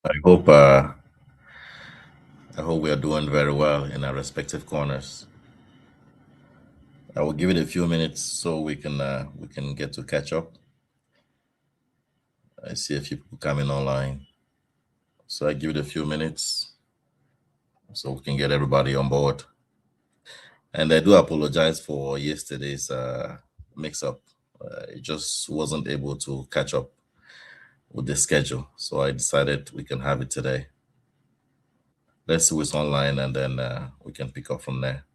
I hope I hope we are doing very well in our respective corners. I will give it a few minutes so we can get to catch up. I see a few people coming online, so I give it a few minutes so we can get everybody on board. And I do apologize for yesterday's mix-up. I just wasn't able to catch up with the schedule, so I decided we can have it today. Let's see what's online, and then we can pick up from there.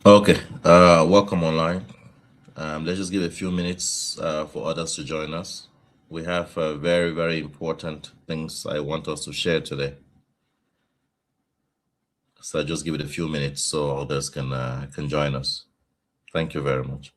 Okay, welcome online. Let's just give a few minutes for others to join us. We have very, very important things I want us to share today. So just give it a few minutes so others can join us. Thank you very much.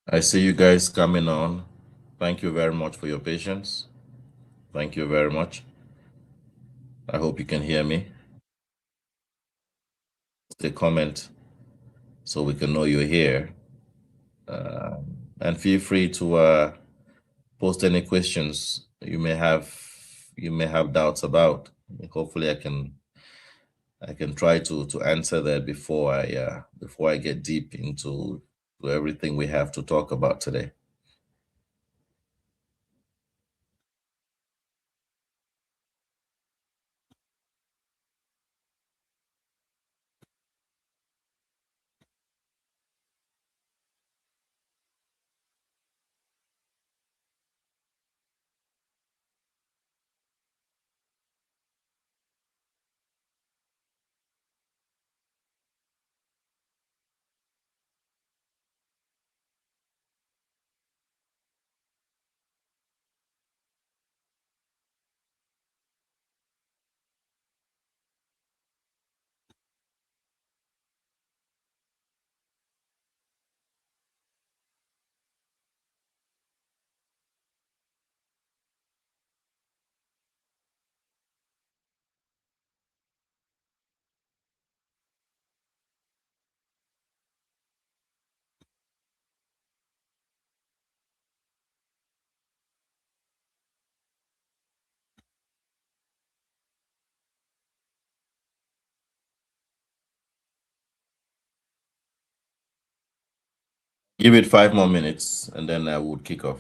I see you guys coming on. Thank you very much for your patience. Thank you very much. I hope you can hear me. The comment so we can know you're here. And feel free to post any questions you may have doubts about. Hopefully I can try to answer that before I get deep into to everything we have to talk about today. Give it 5 more minutes and then I would kick off.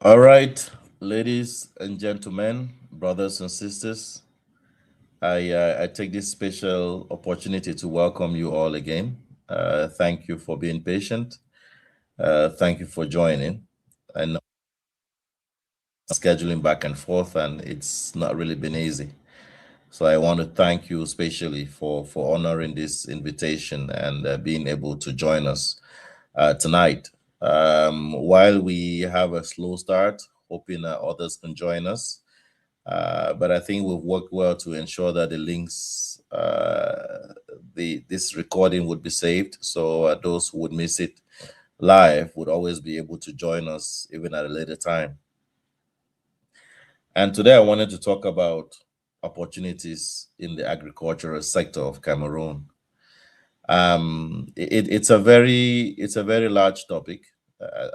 All right, ladies and gentlemen, brothers and sisters, I take this special opportunity to welcome you all again. Thank you for being patient. Thank you for joining. I know scheduling back and forth, and it's not really been easy. So I want to thank you especially for honoring this invitation and being able to join us tonight. While we have a slow start, hoping others can join us. But I think we've worked well to ensure that the links, the this recording would be saved, so those who would miss it live would always be able to join us even at a later time. And today I wanted to talk about opportunities in the agricultural sector of Cameroon. It's a very large topic,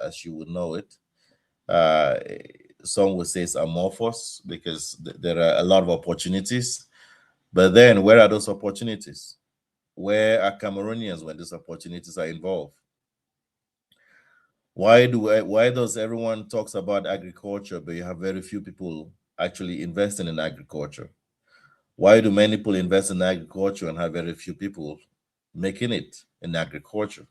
as you would know it. Uh, some would say it's amorphous because there are a lot of opportunities. But then, where are those opportunities? Where are Cameroonians when these opportunities are involved? Why does everyone talks about agriculture, but you have very few people actually investing in agriculture? Why do many people invest in agriculture and have very few people making it in agriculture?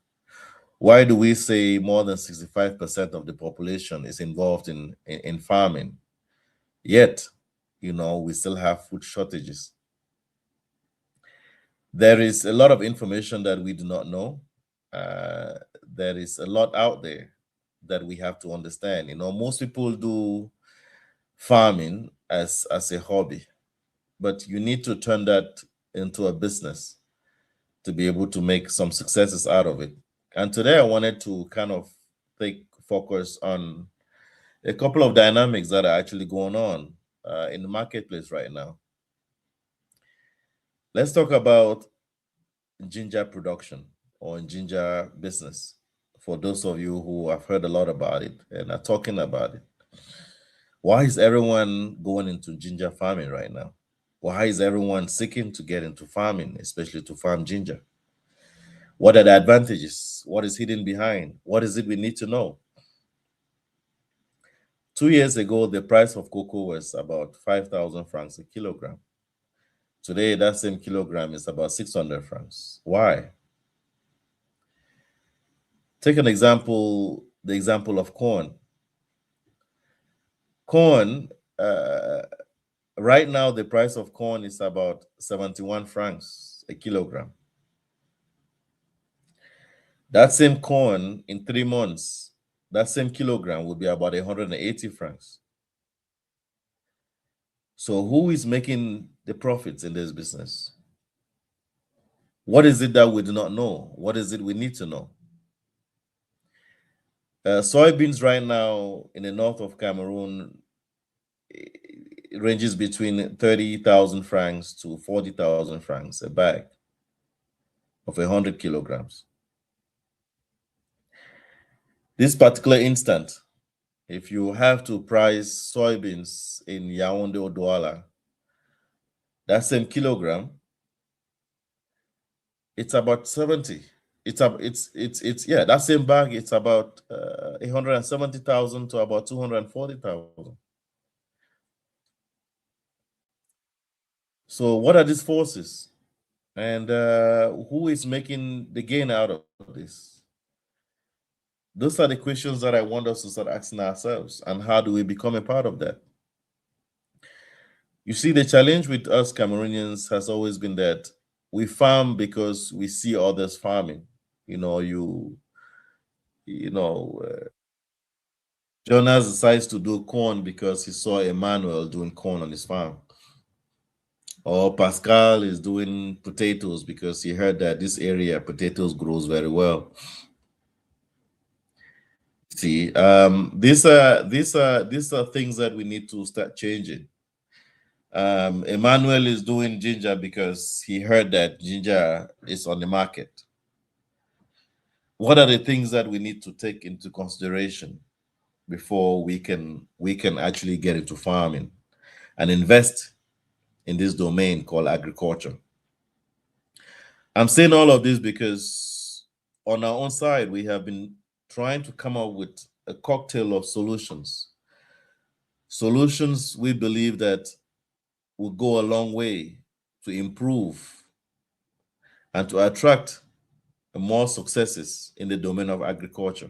Why do we say more than 65% of the population is involved in farming? Yet, we still have food shortages. There is a lot of information that we do not know. Uh, there is a lot out there that we have to understand. Most people do farming as a hobby, but you need to turn that into a business to be able to make some successes out of it. And today I wanted to kind of take focus on a couple of dynamics that are actually going on in the marketplace right now. Let's talk about ginger production or ginger business. For those of you who have heard a lot about it and are talking about it, why is everyone going into ginger farming right now? Why is everyone seeking to get into farming, especially to farm ginger? What are the advantages? What is hidden behind? What is it we need to know? 2 years ago, the price of cocoa was about 5,000 francs a kilogram. Today, that same kilogram is about 600 francs. Why? Take an example, the example of corn. Corn, uh, right now, the price of corn is about 71 francs a kilogram. That same corn in 3 months, that same kilogram would be about 180 francs. So who is making the profits in this business? What is it that we do not know? What is it we need to know? Soybeans right now in the north of Cameroon, it ranges between 30,000 francs to 40,000 francs a bag of 100 kilograms. This particular instant, if you have to price soybeans in Yaoundé or Douala, that same kilogram, it's about 70. It's yeah, that same bag, it's about 170,000 to about 240,000. So what are these forces? And who is making the gain out of this? Those are the questions that I want us to start asking ourselves. And how do we become a part of that? You see, the challenge with us Cameroonians has always been that we farm because we see others farming. You know, you know, Jonas decides to do corn because he saw Emmanuel doing corn on his farm. Or Pascal is doing potatoes because he heard that this area potatoes grows very well. See, these are things that we need to start changing. Emmanuel is doing ginger because he heard that ginger is on the market. What are the things that we need to take into consideration before we can actually get into farming and invest in this domain called agriculture? I'm saying all of this because on our own side, we have been trying to come up with a cocktail of solutions. Solutions we believe that will go a long way to improve and to attract more successes in the domain of agriculture.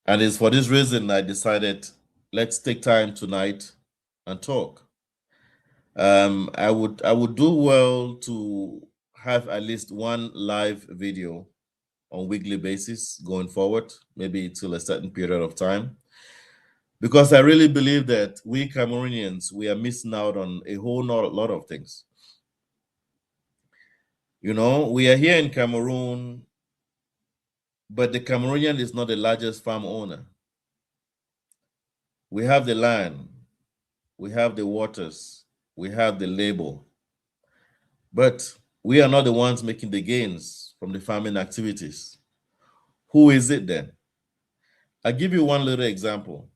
And it's for this reason I decided let's take time tonight and talk. I would do well to have at least one live video on weekly basis going forward, maybe till a certain period of time, because I really believe that we Cameroonians, we are missing out on a whole lot of things. You know, we are here in Cameroon, but the Cameroonian is not the largest farm owner. We have the land, we have the waters, we have the labor, but we are not the ones making the gains from the farming activities. Who is it then? I'll give you one little example.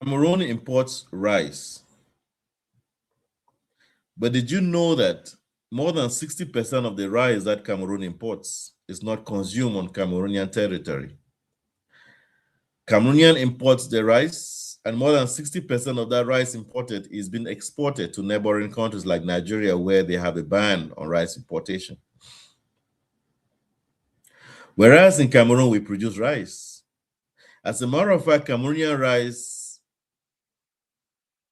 Cameroon imports rice. But did you know that more than 60% of the rice that Cameroon imports is not consumed on Cameroonian territory? Cameroonian imports the rice, and more than 60% of that rice imported is being exported to neighboring countries like Nigeria, where they have a ban on rice importation. Whereas in Cameroon, we produce rice. As a matter of fact, Cameroonian rice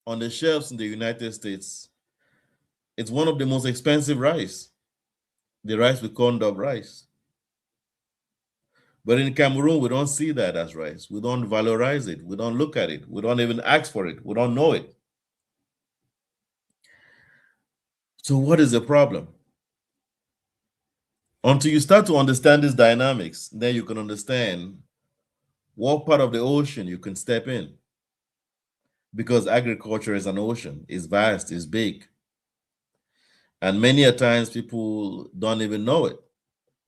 on the shelves in the United States, it's one of the most expensive rice, the rice we call dub rice. But in Cameroon, we don't see that as rice. We don't valorize it. We don't look at it. We don't even ask for it. We don't know it. So what is the problem? Until you start to understand these dynamics, then you can understand what part of the ocean you can step in. Because agriculture is an ocean, it's vast, it's big. And many a times people don't even know it.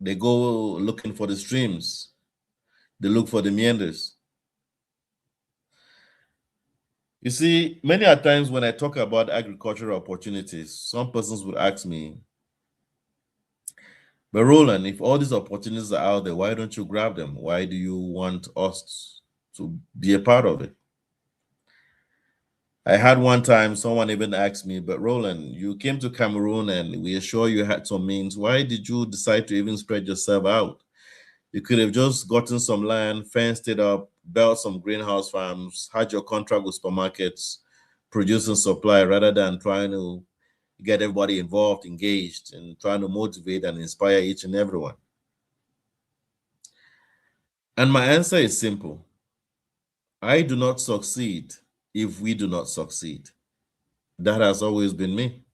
They go looking for the streams. They look for the meanders. You see, many a times when I talk about agricultural opportunities, some persons would ask me, but Roland, if all these opportunities are out there, why don't you grab them? Why do you want us to be a part of it? I had one time someone even asked me, but Roland, you came to Cameroon and we are sure you had some means. Why did you decide to even spread yourself out? You could have just gotten some land, fenced it up, built some greenhouse farms, had your contract with supermarkets, producing supply rather than trying to get everybody involved, engaged, and trying to motivate and inspire each and everyone. And my answer is simple: I do not succeed if we do not succeed. That has always been me.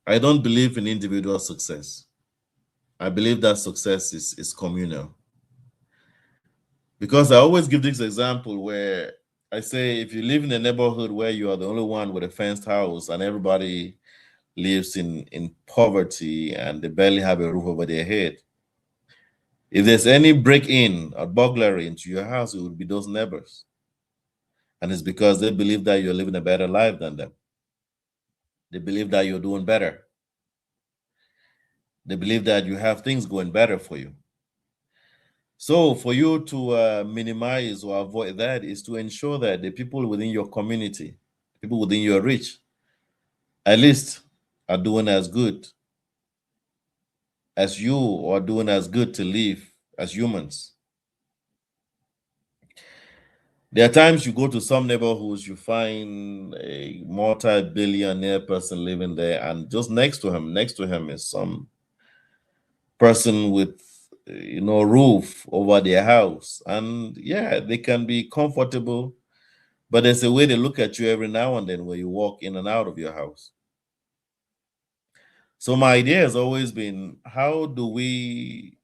I don't believe in individual success. I believe that success is communal. Because I always give this example where I say if you live in a neighborhood where you are the only one with a fenced house and everybody lives in poverty and they barely have a roof over their head, if there's any break-in or burglary into your house, it would be those neighbors. And it's because they believe that you're living a better life than them. They believe that you're doing better. They believe that you have things going better for you. So for you to minimize or avoid that is to ensure that the people within your community, people within your reach, at least are doing as good as you or doing as good to live as humans. There are times you go to some neighborhoods, you find a multi-billionaire person living there, and just next to him is some person with roof over their house. And yeah, they can be comfortable, but there's a way they look at you every now and then when you walk in and out of your house. So my idea has always been, how do we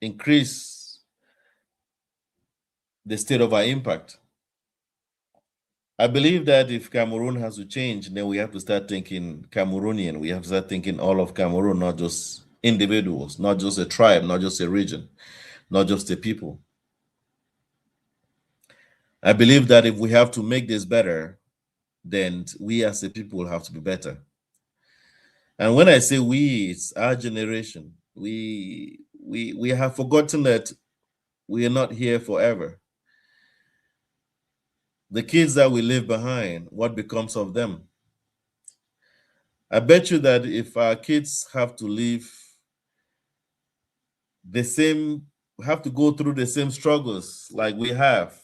increase the state of our impact? I believe that if Cameroon has to change, then we have to start thinking Cameroonian. We have to start thinking all of Cameroon, not just individuals, not just a tribe, not just a region, not just a people. I believe that if we have to make this better, then we as a people have to be better. And when I say we, it's our generation. We have forgotten that we are not here forever. The kids that we leave behind, what becomes of them? I bet you that if our kids have to live the same, have to go through the same struggles like we have,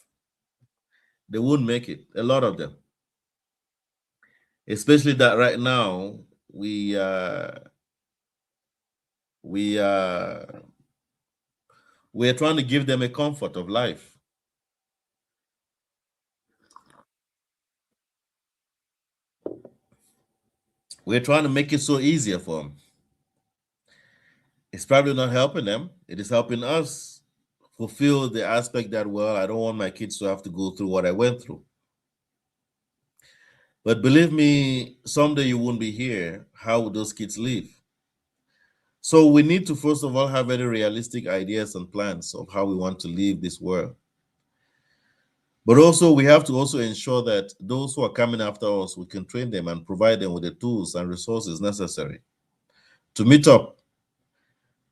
they won't make it. A lot of them, especially that right now we we uh, we're trying to give them a comfort of life. We're trying to make it so easier for them. It's probably not helping them. It is helping us fulfill the aspect that, well, I don't want my kids to have to go through what I went through. But believe me, someday you won't be here. How would those kids live? So we need to first of all have very realistic ideas and plans of how we want to live this world. But also we have to also ensure that those who are coming after us, we can train them and provide them with the tools and resources necessary to meet up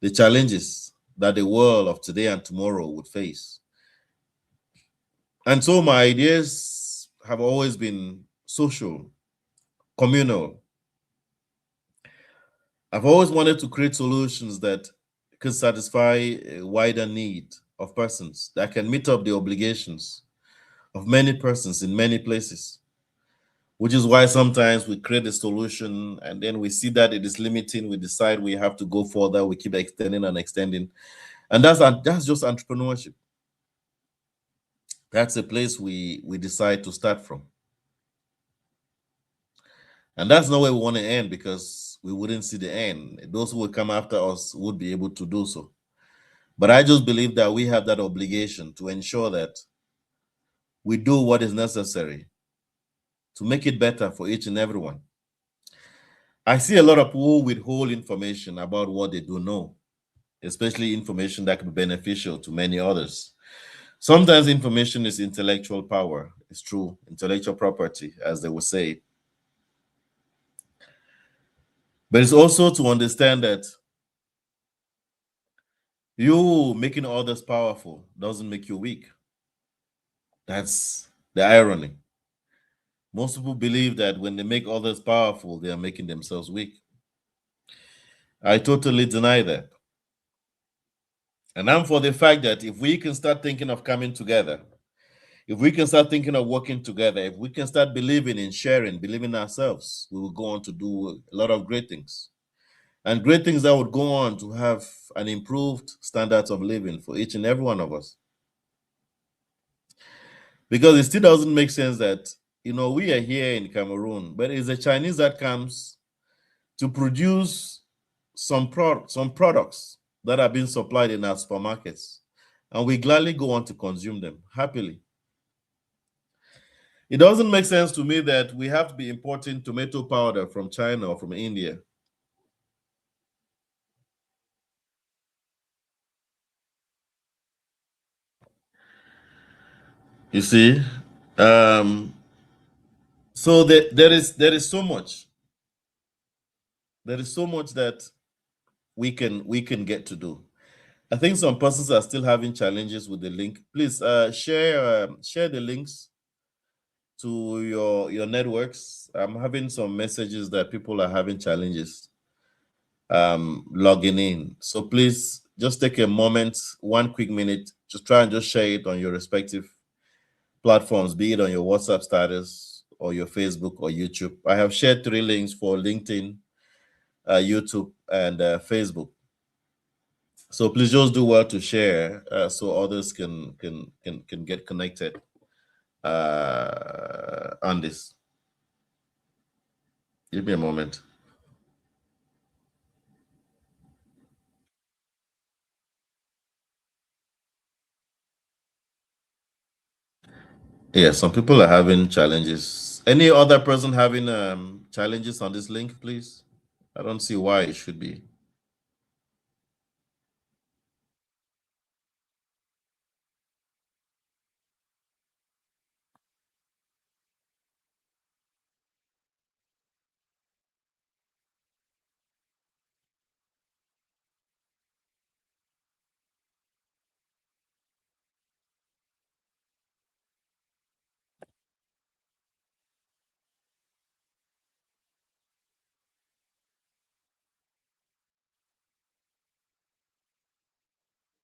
the challenges that the world of today and tomorrow would face. And so my ideas have always been social, communal. I've always wanted to create solutions that can satisfy a wider need of persons, that can meet up the obligations of many persons in many places, which is why sometimes we create a solution and then we see that it is limiting. We decide we have to go further. We keep extending and extending. And that's just entrepreneurship. That's a place we decide to start from. And that's not where we want to end, because we wouldn't see the end. Those who will come after us would be able to do so. But I just believe that we have that obligation to ensure that we do what is necessary to make it better for each and everyone. I see a lot of people withhold information about what they do know, especially information that can be beneficial to many others. Sometimes information is intellectual power. It's true, intellectual property, as they would say. But it's also to understand that you making others powerful doesn't make you weak. That's the irony. Most people believe that when they make others powerful, they are making themselves weak. I totally deny that. And I'm for the fact that if we can start thinking of coming together, if we can start thinking of working together, if we can start believing in sharing, believing in ourselves, we will go on to do a lot of great things. And great things that would go on to have an improved standards of living for each and every one of us. Because it still doesn't make sense that, we are here in Cameroon, but it's a Chinese that comes to produce some products that are being supplied in our supermarkets, and we gladly go on to consume them happily. It doesn't make sense to me that we have to be importing tomato powder from China or from India. You see, um, so there is so much. There is so much that we can get to do. I think some persons are still having challenges with the link. Please share the links to your networks. I'm having some messages that people are having challenges logging in. So please just take a moment, 1 quick minute, just try and just share it on your respective platforms, be it on your WhatsApp status or your Facebook or YouTube. I have shared 3 links for LinkedIn, YouTube, and Facebook. So please just do well to share so others can get connected on this. Give me a moment. Yeah, some people are having challenges. Any other person having challenges on this link, please? I don't see why it should be.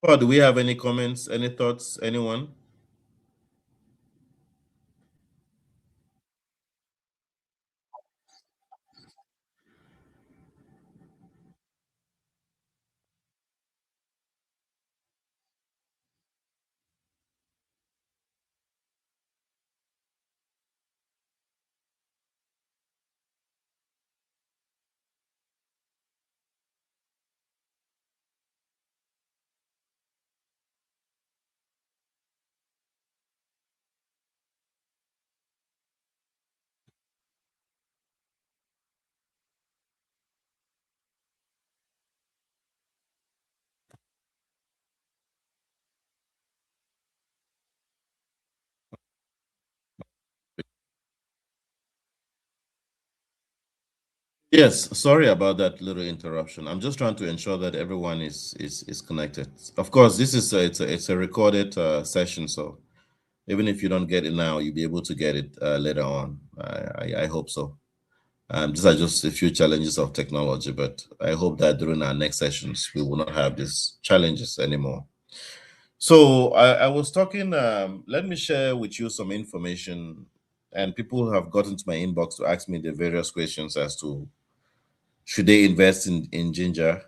Oh, do we have any comments, any thoughts, anyone? Yes, sorry about that little interruption. I'm just trying to ensure that everyone is connected. Of course, this is it's a recorded session, so even if you don't get it now, you'll be able to get it later on. I hope so. These are just a few challenges of technology, but I hope that during our next sessions, we will not have these challenges anymore. So I was talking, let me share with you some information, and people have gotten to my inbox to ask me the various questions as to should they invest in ginger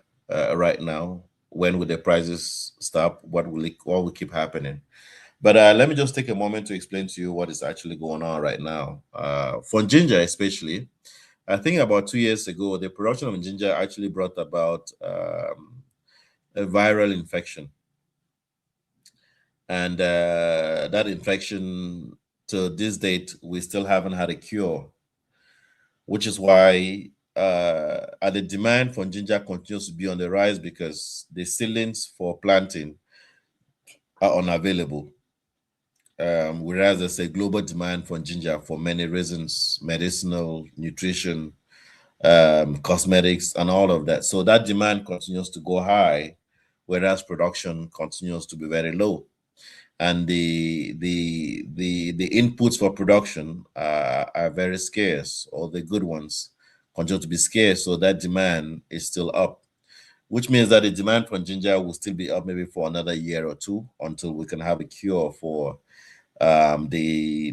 right now? When will the prices stop? What will keep happening? But let me just take a moment to explain to you what is actually going on right now. For ginger, especially, I think about 2 years ago, the production of ginger actually brought about a viral infection. And that infection, to this date, we still haven't had a cure, which is why the demand for ginger continues to be on the rise because the seedlings for planting are unavailable. Whereas there's a global demand for ginger for many reasons, medicinal, nutrition, cosmetics, and all of that. So that demand continues to go high, whereas production continues to be very low. And the inputs for production are very scarce, or the good ones continue to be scarce. So that demand is still up. which means that the demand for ginger will still be up maybe for another year or two until we can have a cure for the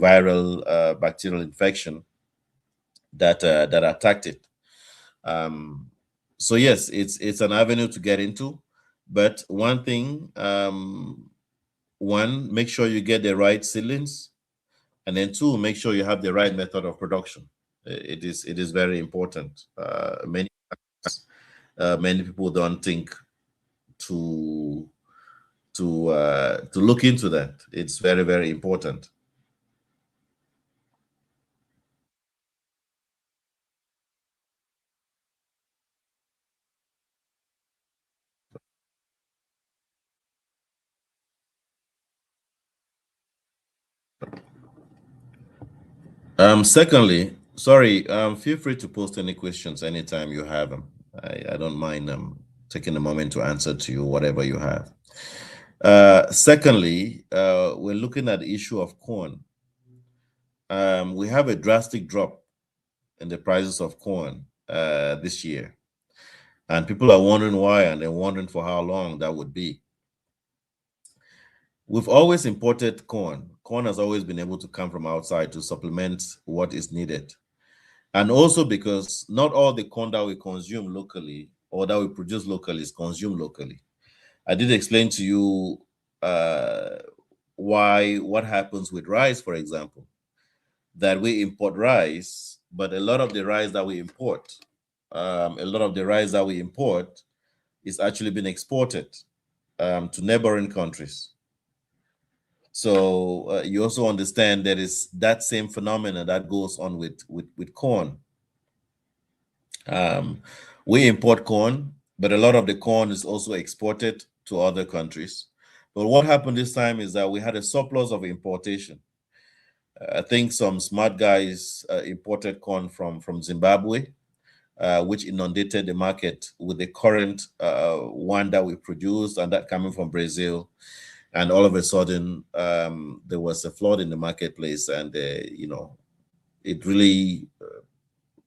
viral bacterial infection that attacked it. Um, so yes, it's an avenue to get into, but one thing, one, make sure you get the right seedlings, and then two, make sure you have the right method of production. It is very important. Many people don't think to to look into that. It's very, very important. Secondly, sorry, feel free to post any questions anytime you have them. I don't mind taking a moment to answer to you whatever you have. Secondly, we're looking at the issue of corn. We have a drastic drop in the prices of corn this year, and people are wondering why, and they're wondering for how long that would be. We've always imported corn. Corn has always been able to come from outside to supplement what is needed. And also because not all the corn that we consume locally or that we produce locally is consumed locally. I did explain to you uh, what happens with rice, for example, that we import rice, but a lot of the rice that we import, is actually being exported to neighboring countries. So you also understand there is that same phenomena that goes on with corn. Um, we import corn, but a lot of the corn is also exported to other countries. But what happened this time is that we had a surplus of importation. I think some smart guys imported corn from Zimbabwe, which inundated the market with the current one that we produced, and that coming from Brazil. And all of a sudden, there was a flood in the marketplace, and it really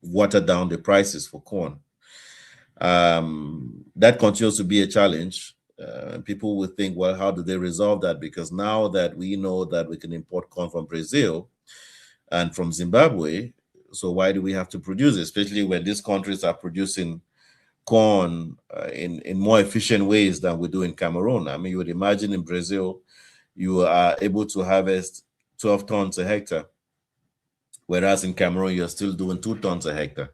watered down the prices for corn. That continues to be a challenge. People would think, well, how do they resolve that? Because now that we know that we can import corn from Brazil and from Zimbabwe, so why do we have to produce it? Especially when these countries are producing corn in more efficient ways than we do in Cameroon. I mean, you would imagine in Brazil, you are able to harvest 12 tons a hectare, whereas in Cameroon, you're still doing 2 tons a hectare.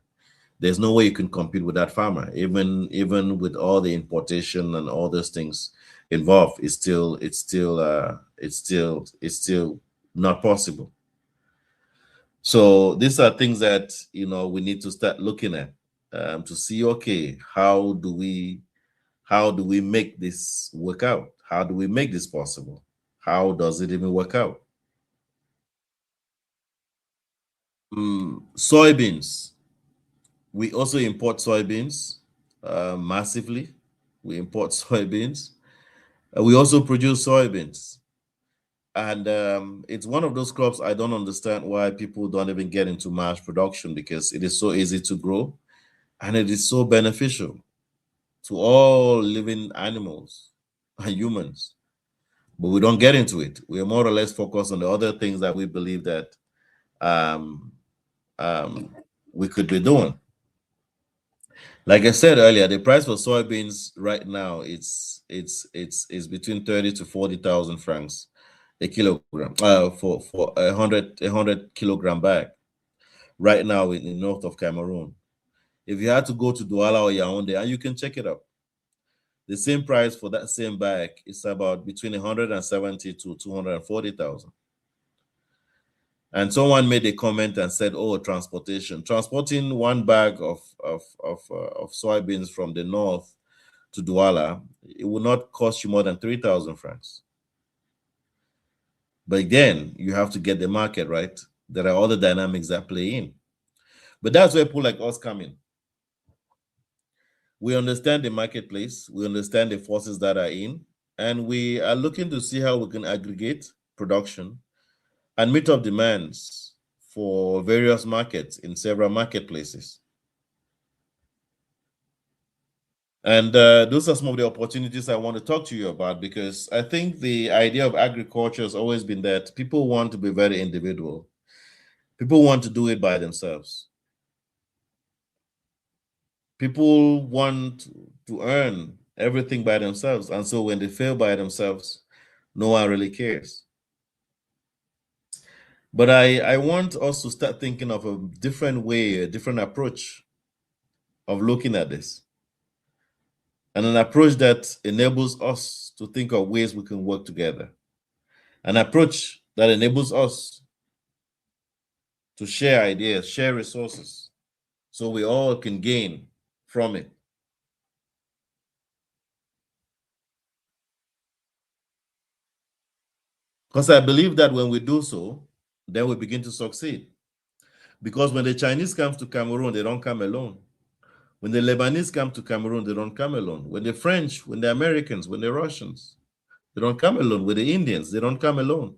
There's no way you can compete with that farmer, even with all the importation and all those things involved. It's still not possible. So these are things that we need to start looking at to see, okay, how do we make this work out? How do we make this possible? How does it even work out? Soybeans. We also import soybeans massively. We import soybeans. We also produce soybeans. And it's one of those crops I don't understand why people don't even get into mass production, because it is so easy to grow and it is so beneficial to all living animals and humans. But we don't get into it. We are more or less focused on the other things that we believe that um, um, we could be doing. Like I said earlier, the price for soybeans right now it's between 30 to 40,000 francs a kilogram for a hundred kilogram bag right now in the north of Cameroon. If you had to go to Douala or Yaoundé, and you can check it out, the same price for that same bag is about between 170 to 240,000. And someone made a comment and said, "Oh, transporting one bag of soybeans from the north to Douala, it will not cost you more than 3,000 francs." But again, you have to get the market right. There are other dynamics that play in. But that's where people like us come in. We understand the marketplace, we understand the forces that are in, and we are looking to see how we can aggregate production and meet up demands for various markets in several marketplaces. And those are some of the opportunities I want to talk to you about, because I think the idea of agriculture has always been that people want to be very individual. People want to do it by themselves. People want to earn everything by themselves. And so when they fail by themselves, no one really cares. But I want us to start thinking of a different way, a different approach of looking at this, and an approach that enables us to think of ways we can work together, an approach that enables us to share ideas, share resources, so we all can gain from it. Because I believe that when we do so, then we begin to succeed. Because when the Chinese come to Cameroon, they don't come alone. When the Lebanese come to Cameroon, they don't come alone. When the French, when the Americans, when the Russians, they don't come alone. With the Indians, they don't come alone.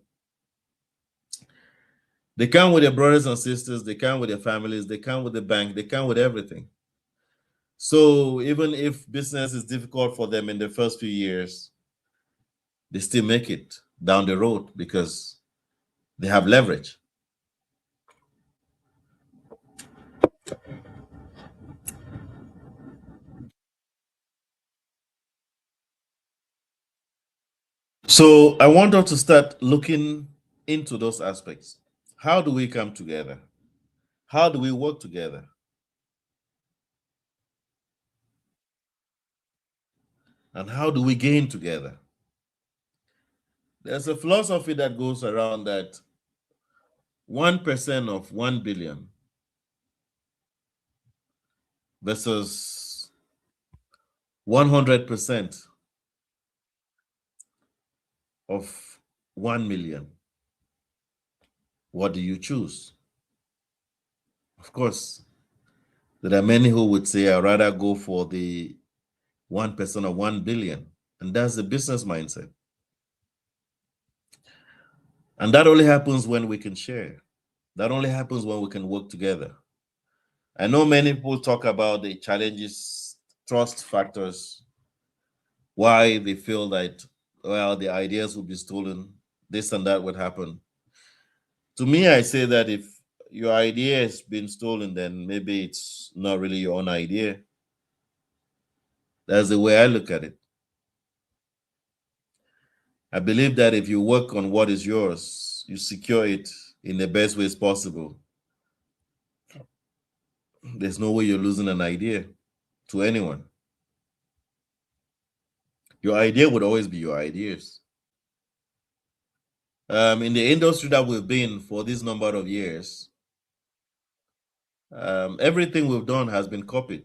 They come with their brothers and sisters, they come with their families, they come with the bank, they come with everything. So even if business is difficult for them in the first few years, they still make it down the road because they have leverage. So I want us to start looking into those aspects. How do we come together? How do we work together? And how do we gain together? There's a philosophy that goes around that 1% of 1 billion versus 100% of 1 million. What do you choose? Of course, there are many who would say, I'd rather go for the 1% of 1 billion. And that's the business mindset. And that only happens when we can share. That only happens when we can work together. I know many people talk about the challenges, trust factors, why they feel that, well, the ideas will be stolen, this and that would happen. To me, I say that if your idea has been stolen, then maybe it's not really your own idea. That's the way I look at it. I believe that if you work on what is yours, you secure it in the best ways possible. There's no way you're losing an idea to anyone. Your idea would always be your ideas. In the industry that we've been for this number of years, everything we've done has been copied.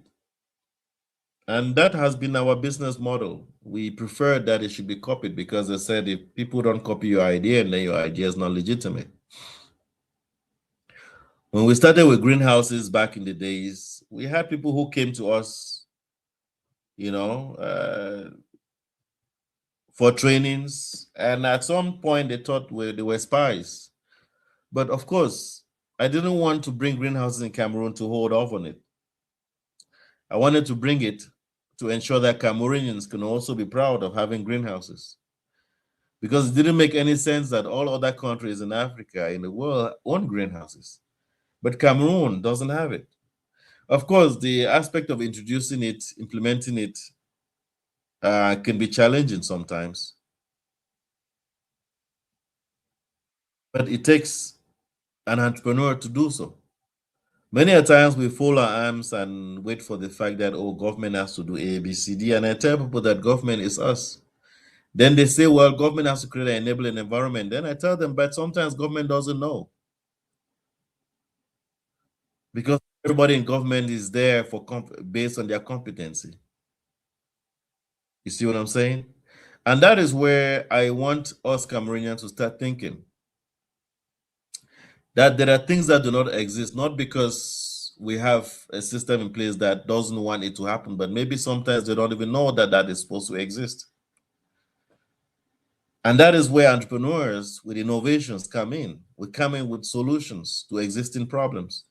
And that has been our business model. We prefer that it should be copied because they said if people don't copy your idea, then your idea is not legitimate. When we started with greenhouses back in the days, we had people who came to us, you know, for trainings. And at some point, they thought they were spies. But of course, I didn't want to bring greenhouses in Cameroon to hold off on it. I wanted to bring it to ensure that Cameroonians can also be proud of having greenhouses. Because it didn't make any sense that all other countries in Africa, in the world, own greenhouses. But Cameroon doesn't have it. Of course, the aspect of introducing it, implementing it, can be challenging sometimes. But it takes an entrepreneur to do so. Many a times we fold our arms and wait for the fact that, oh, government has to do A, B, C, D. And I tell people that government is us. Then they say, well, government has to create an enabling environment. Then I tell them, but sometimes government doesn't know. Because everybody in government is there for based on their competency. You see what I'm saying? And that is where I want us Cameroonians to start thinking that there are things that do not exist, not because we have a system in place that doesn't want it to happen, but maybe sometimes they don't even know that that is supposed to exist. And that is where entrepreneurs with innovations come in. We come in with solutions to existing problems.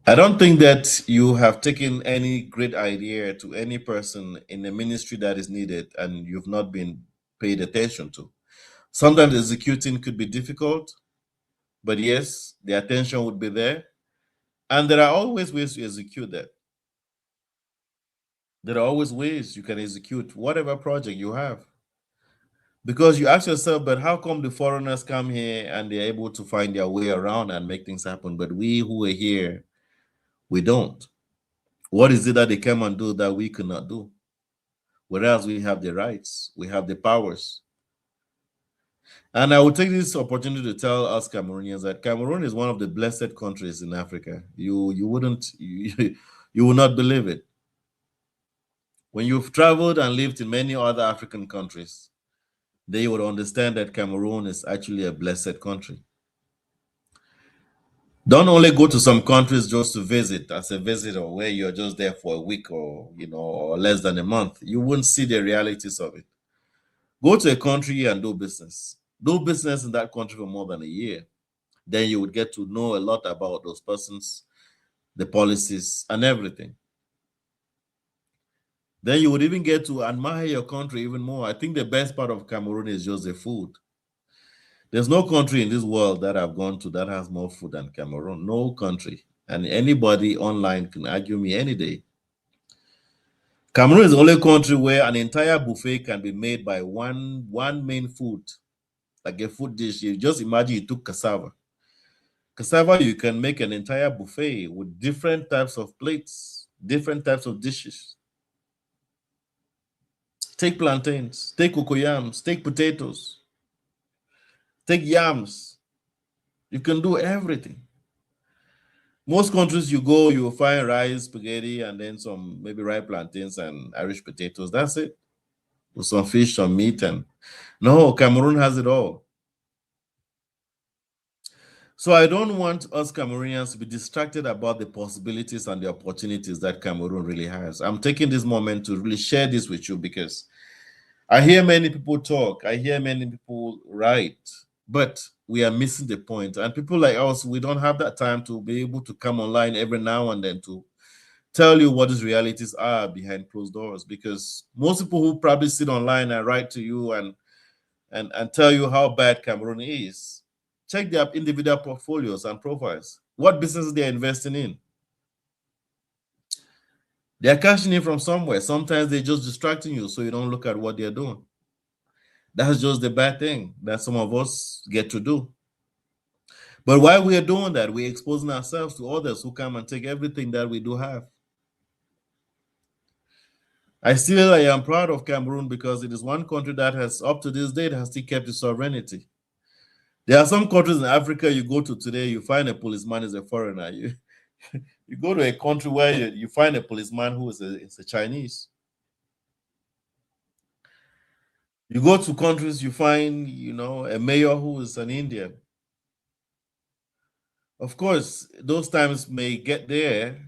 I don't think that you have taken any great idea to any person in a ministry that is needed and you've not been paid attention to. Sometimes executing could be difficult, but yes, the attention would be there. And there are always ways to execute that. There are always ways you can execute whatever project you have. Because you ask yourself, but how come the foreigners come here and they're able to find their way around and make things happen, but we who are here, we don't? What is it that they come and do that we could not do? Whereas we have the rights, we have the powers. And I will take this opportunity to tell us Cameroonians that Cameroon is one of the blessed countries in Africa. You wouldn't you will not believe it. When you've traveled and lived in many other African countries, they would understand that Cameroon is actually a blessed country. Don't only go to some countries just to visit as a visitor where you're just there for a week or or less than a month. You won't see the realities of it. Go to a country and do business. Do business in that country for more than a year. Then you would get to know a lot about those persons, the policies, and everything. Then you would even get to admire your country even more. I think the best part of Cameroon is just the food. There's no country in this world that I've gone to that has more food than Cameroon. No country. And anybody online can argue me any day. Cameroon is the only country where an entire buffet can be made by one main food, like a food dish. You just imagine you took cassava. Cassava, you can make an entire buffet with different types of plates, different types of dishes. Take plantains, take cocoyams, take potatoes, take yams. You can do everything. Most countries you go, you will find rice, spaghetti, and then some maybe ripe plantains and Irish potatoes. That's it. With some fish, some meat, and no, Cameroon has it all. So I don't want us Cameroonians to be distracted about the possibilities and the opportunities that Cameroon really has. I'm taking this moment to really share this with you because I hear many people talk, I hear many people write, but we are missing the point. And people like us, we don't have that time to be able to come online every now and then to tell you what these realities are behind closed doors. Because most people who probably sit online and write to you and tell you how bad Cameroon is, check their individual portfolios and profiles. What businesses they're investing in. They're cashing in from somewhere. Sometimes they're just distracting you so you don't look at what they're doing. That's just the bad thing that some of us get to do. But while we are doing that, we're exposing ourselves to others who come and take everything that we do have. I am proud of Cameroon because it is one country that has, up to this date, has still kept its sovereignty. There are some countries in Africa you go to today, you find a policeman is a foreigner. You go to a country where you find a policeman who is a Chinese. You go to countries, you find, a mayor who is an Indian. Of course, those times may get there,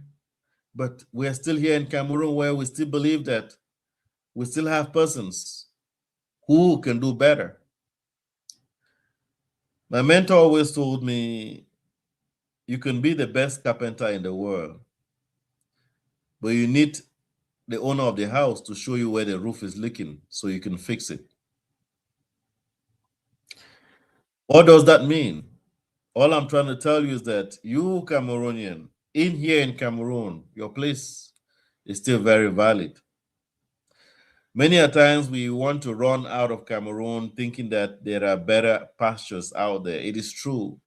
but we're still here in Cameroon where we still believe that we still have persons who can do better. My mentor always told me, you can be the best carpenter in the world, but you need the owner of the house to show you where the roof is leaking so you can fix it. What does that mean? All I'm trying to tell you is that you, Cameroonian, in here in Cameroon, your place is still very valid. Many a times we want to run out of Cameroon thinking that there are better pastures out there. It is true.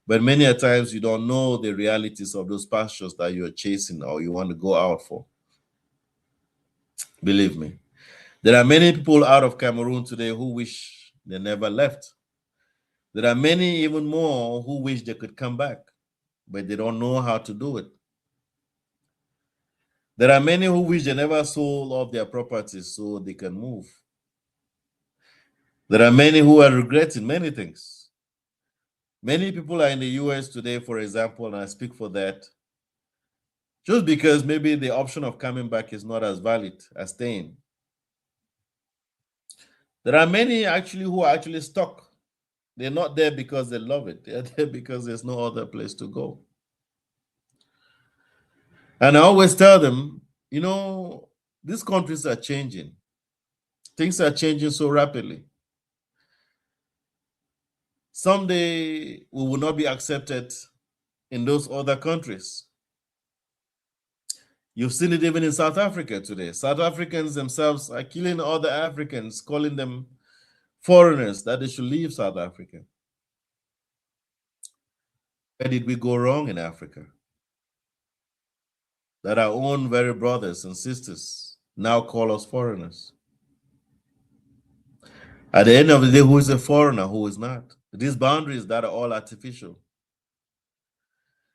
But many a times you don't know the realities of those pastures that you're chasing or you want to go out for. Believe me. There are many people out of Cameroon today who wish they never left. There are many even more who wish they could come back, but they don't know how to do it. There are many who wish they never sold off their properties so they can move. There are many who are regretting many things. Many people are in the US today, for example, and I speak for that, just because maybe the option of coming back is not as valid as staying. There are many actually who are actually stuck. They're not there because they love it. They're there because there's no other place to go. And I always tell them, these countries are changing. Things are changing so rapidly. Someday we will not be accepted in those other countries. You've seen it even in South Africa today. South Africans themselves are killing other Africans, calling them foreigners, that they should leave South Africa. Where did we go wrong in Africa? That our own very brothers and sisters now call us foreigners. At the end of the day, who is a foreigner, who is not? These boundaries that are all artificial.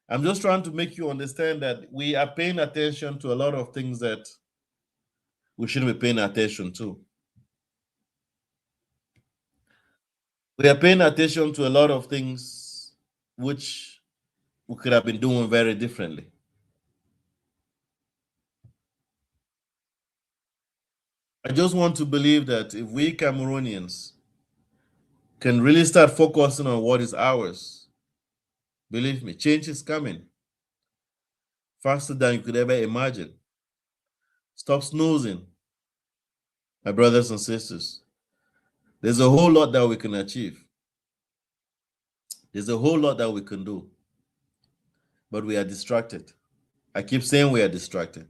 I'm just trying to make you understand that we are paying attention to a lot of things that we shouldn't be paying attention to. We are paying attention to a lot of things which we could have been doing very differently. I just want to believe that if we Cameroonians can really start focusing on what is ours, believe me, change is coming faster than you could ever imagine. Stop snoozing, my brothers and sisters. There's a whole lot that we can achieve. There's a whole lot that we can do, but we are distracted. I keep saying we are distracted.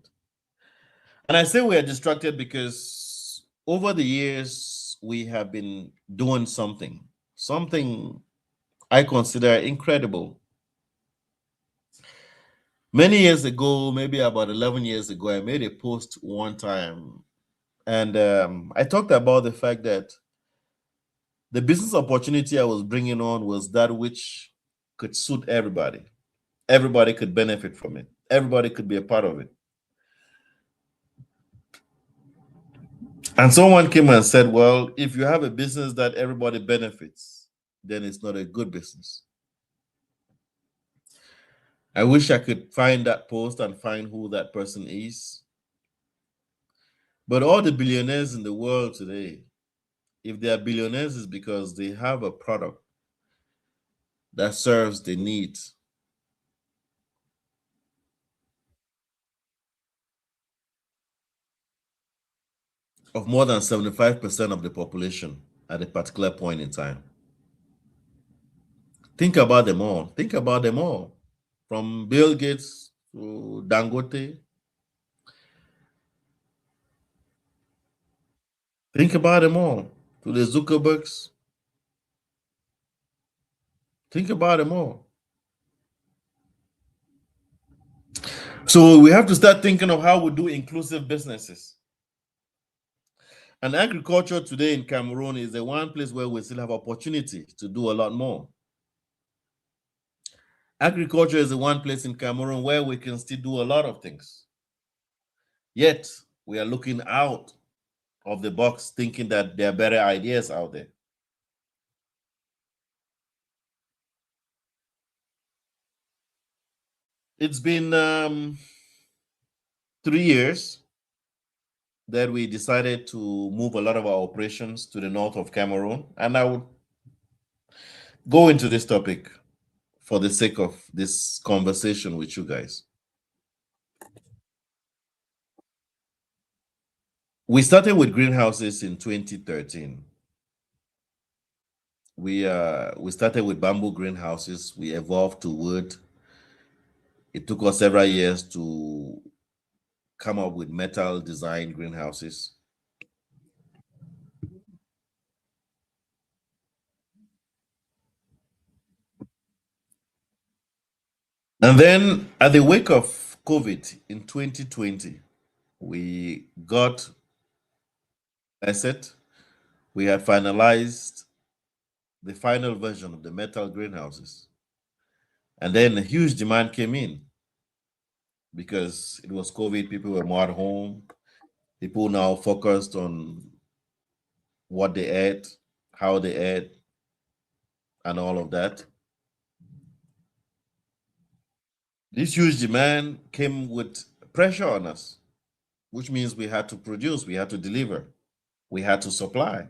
And I say we are distracted because over the years, we have been doing something I consider incredible. Many years ago, maybe about 11 years ago, I made a post one time, and I talked about the fact that the business opportunity I was bringing on was that which could suit everybody. Everybody could benefit from it. Everybody could be a part of it. And someone came and said, well, if you have a business that everybody benefits, then it's not a good business. I wish I could find that post and find who that person is. But all the billionaires in the world today, if they are billionaires, it's because they have a product that serves the needs of more than 75% of the population at a particular point in time. Think about them all. Think about them all. From Bill Gates to Dangote. Think about them all. To the Zuckerbergs. Think about them all. So we have to start thinking of how we do inclusive businesses. And agriculture today in Cameroon is the one place where we still have opportunity to do a lot more. Agriculture is the one place in Cameroon where we can still do a lot of things. Yet we are looking out of the box thinking that there are better ideas out there. It's been 3 years that we decided to move a lot of our operations to the north of Cameroon. And I would go into this topic for the sake of this conversation with you guys. We started with greenhouses in 2013. We started with bamboo greenhouses. We evolved to wood. It took us several years to come up with metal design greenhouses. And then at the wake of COVID in 2020, we got asset. We had finalized the final version of the metal greenhouses. And then a huge demand came in because it was COVID, people were more at home. People now focused on what they ate, how they ate, and all of that. This huge demand came with pressure on us, which means we had to produce, we had to deliver, we had to supply.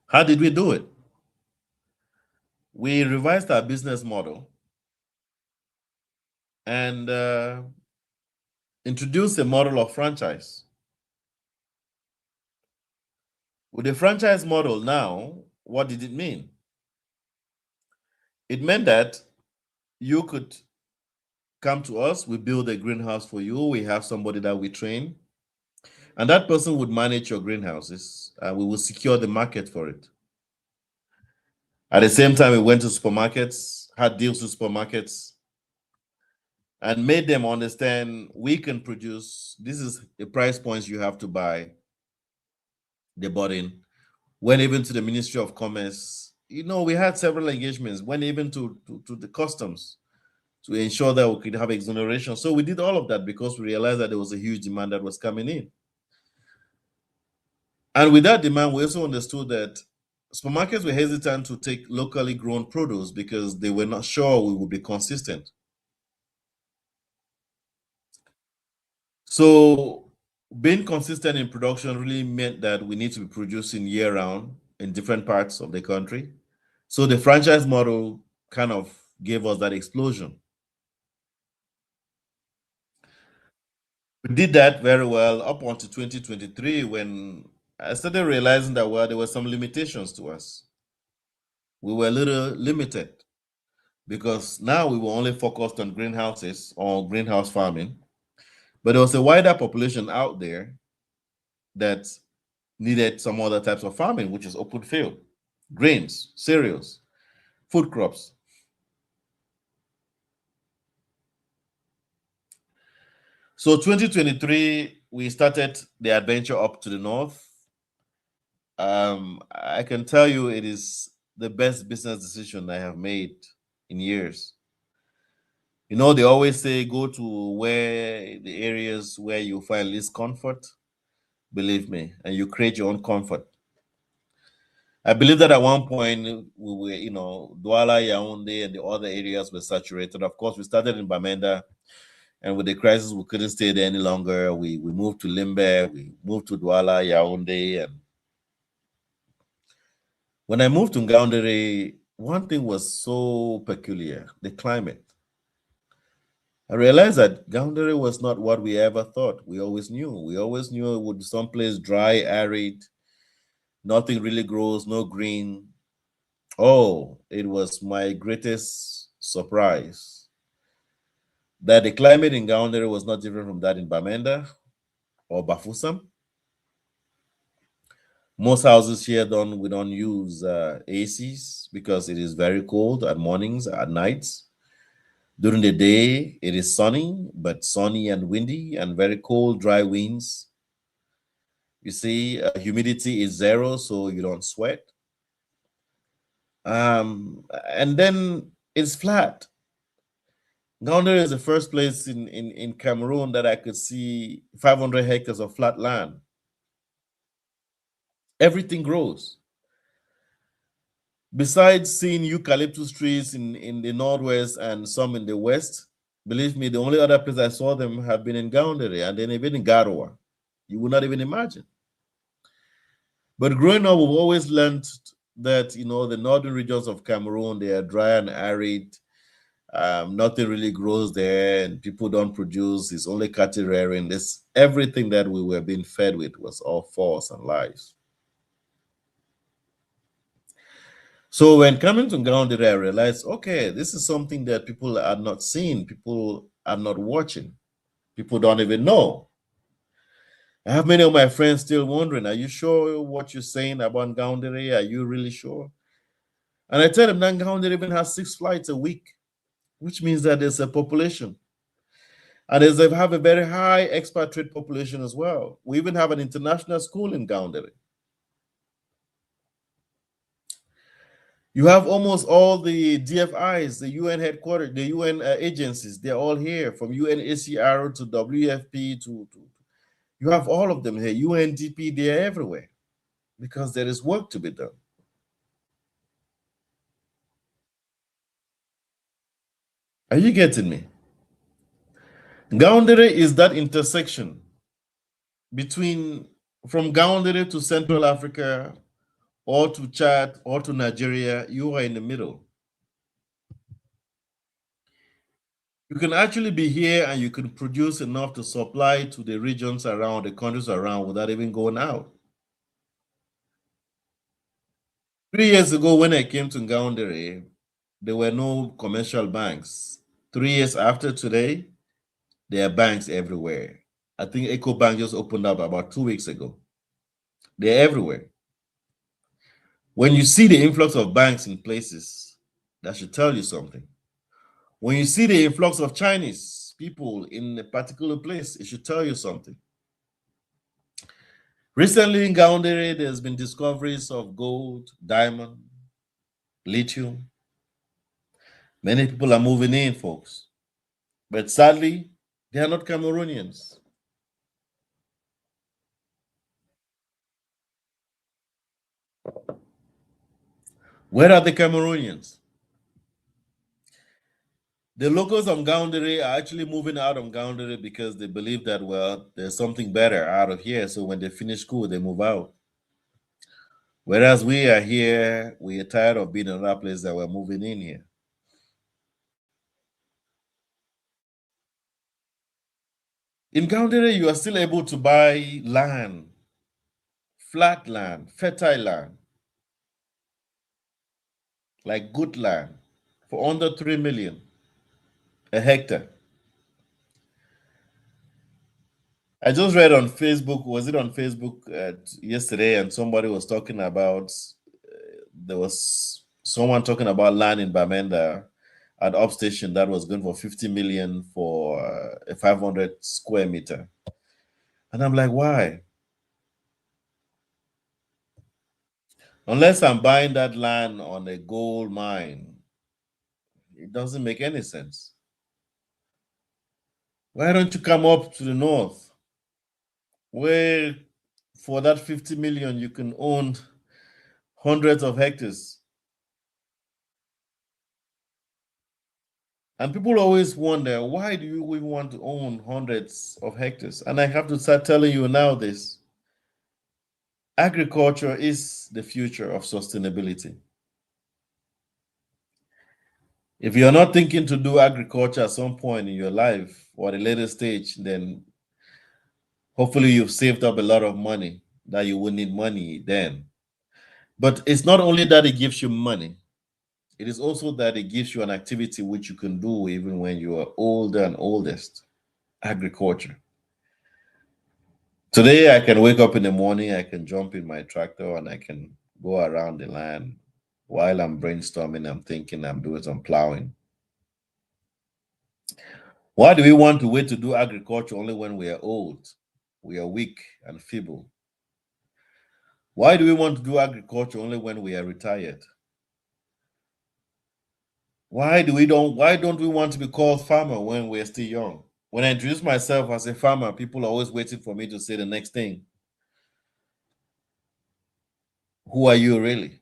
How did we do it? we revised our business model and introduced a model of franchise. With the franchise model now, what did it mean? It meant that you could come to us, we build a greenhouse for you, we have somebody that we train, and that person would manage your greenhouses, and we will secure the market for it. At the same time, we went to supermarkets, had deals with supermarkets, and made them understand we can produce, this is the price points you have to buy. They bought in. Went even to the Ministry of Commerce. We had several engagements, went even to the customs to ensure that we could have exoneration. So we did all of that because we realized that there was a huge demand that was coming in. And with that demand, we also understood that supermarkets were hesitant to take locally grown produce because they were not sure we would be consistent. So being consistent in production really meant that we need to be producing year round in different parts of the country. So the franchise model kind of gave us that explosion. We did that very well up until 2023 when I started realizing that, well, there were some limitations to us. We were a little limited because now we were only focused on greenhouses or greenhouse farming, but there was a wider population out there that needed some other types of farming, which is open field, grains, cereals, food crops. So 2023, we started the adventure up to the north. I can tell you it is the best business decision I have made in years. They always say go to where the areas where you find least comfort, believe me, and you create your own comfort. I believe that at one point we were, Douala, Yaoundé, and the other areas were saturated. Of course, we started in Bamenda, and with the crisis, we couldn't stay there any longer. We moved to Limbe, we moved to Douala, Yaoundé, and when I moved to Ngaoundéré, one thing was so peculiar: the climate. I realized that Ngaoundéré was not what we ever thought. We always knew. We always knew it would be someplace dry, arid, nothing really grows, no green. Oh, it was my greatest surprise that the climate in Ngaoundéré was not different from that in Bamenda or Bafoussam. Most houses here we don't use ACs because it is very cold at mornings, at nights. During the day, it is sunny, but sunny and windy and very cold, dry winds. You see, humidity is zero, so you don't sweat. And then it's flat. Gander is the first place in Cameroon that I could see 500 hectares of flat land. Everything grows. Besides seeing eucalyptus trees in the northwest and some in the west, believe me, the only other place I saw them have been in Gaoundéré and then even in Garoua. You would not even imagine. But growing up, we've always learned that, the northern regions of Cameroon, they are dry and arid. Nothing really grows there and people don't produce. It's only cattle rearing. Everything that we were being fed with was all false and lies. So when coming to Gaoundéré, I realized, okay, this is something that people are not seeing, people are not watching, people don't even know. I have many of my friends still wondering, are you sure what you're saying about Gaoundéré? Are you really sure? And I tell them that Gaoundéré even has 6 flights a week, which means that there's a population. And they have a very high expatriate population as well. We even have an international school in Gaoundéré. You have almost all the DFIs, the UN headquarters, the UN agencies. They're all here, from UNHCR to WFP to you have all of them here. UNDP, they're everywhere because there is work to be done. Are you getting me? Gaoundéré is that intersection between from Gaoundéré to Central Africa or to Chad or to Nigeria. You are in the middle. You can actually be here and you can produce enough to supply to the regions around, the countries around, without even going out. 3 years ago, when I came to Ngaoundere, there were no commercial banks. 3 years after today, there are banks everywhere. I think Eco Bank just opened up about 2 weeks ago. They're everywhere. When you see the influx of banks in places, that should tell you something. When you see the influx of Chinese people in a particular place, it should tell you something. Recently in Gaoundere, there's been discoveries of gold, diamond, lithium. Many people are moving in, folks. But sadly, they are not Cameroonians. Where are the Cameroonians? The locals of Gaoundere are actually moving out of Gaoundere because they believe that, well, there's something better out of here. So when they finish school, they move out. Whereas we are here, we are tired of being in another place that we're moving in here. In Gaoundere, you are still able to buy land, flat land, fertile land, like good land, for under 3 million a hectare. I just read on Facebook, was it on Facebook yesterday? And somebody was talking about, there was someone talking about land in Bamenda at Upstation that was going for 50 million for a 500 square meter. And I'm like, why? Unless I'm buying that land on a gold mine, it doesn't make any sense. Why don't you come up to the north where for that 50 million you can own hundreds of hectares? And people always wonder, why do we want to own hundreds of hectares? And I have to start telling you now this. Agriculture is the future of sustainability. If you're not thinking to do agriculture at some point in your life or at a later stage, then hopefully you've saved up a lot of money that you will need money then. But it's not only that it gives you money, it is also that it gives you an activity which you can do even when you are older and oldest. Agriculture. Today I can wake up in the morning, I can jump in my tractor and I can go around the land while I'm brainstorming, I'm thinking, I'm doing some plowing. Why do we want to wait to do agriculture only when we are old? We are weak and feeble. Why do we want to do agriculture only when we are retired? Why don't we want to be called farmer when we're still young? When I introduce myself as a farmer, people are always waiting for me to say the next thing. Who are you really?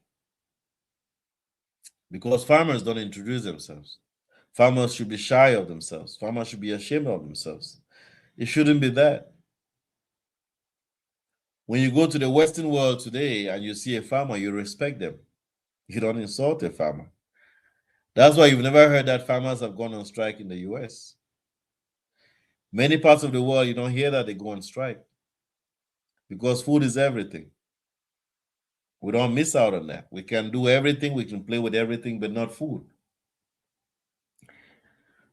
Because farmers don't introduce themselves. Farmers should be shy of themselves. Farmers should be ashamed of themselves. It shouldn't be that. When you go to the Western world today and you see a farmer, you respect them. You don't insult a farmer. That's why you've never heard that farmers have gone on strike in the US. Many parts of the world, you don't hear that they go on strike because food is everything. We don't miss out on that. We can do everything, we can play with everything, but not food.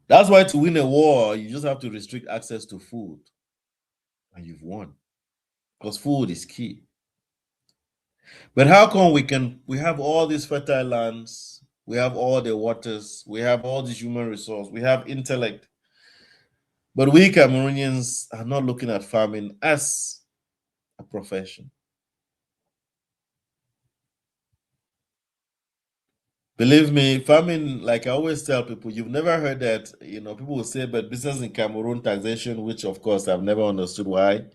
That's why to win a war, you just have to restrict access to food, and you've won because food is key. But how come we have all these fertile lands, we have all the waters, we have all this human resource, we have intellect, but we Cameroonians are not looking at farming as a profession? Believe me, farming, like I always tell people, you've never heard that, people will say, but business in Cameroon taxation, which of course I've never understood why.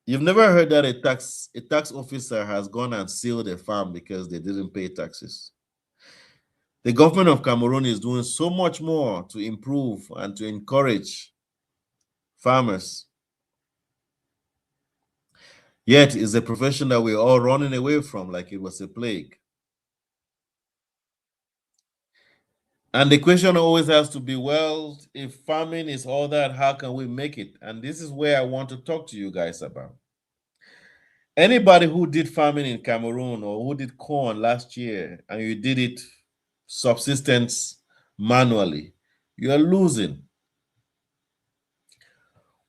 You've never heard that a tax officer has gone and sealed a farm because they didn't pay taxes. The government of Cameroon is doing so much more to improve and to encourage farmers. Yet it's a profession that we're all running away from like it was a plague. And the question always has to be, well, if farming is all that, how can we make it? And this is where I want to talk to you guys about. Anybody who did farming in Cameroon or who did corn last year and you did it subsistence manually, you are losing.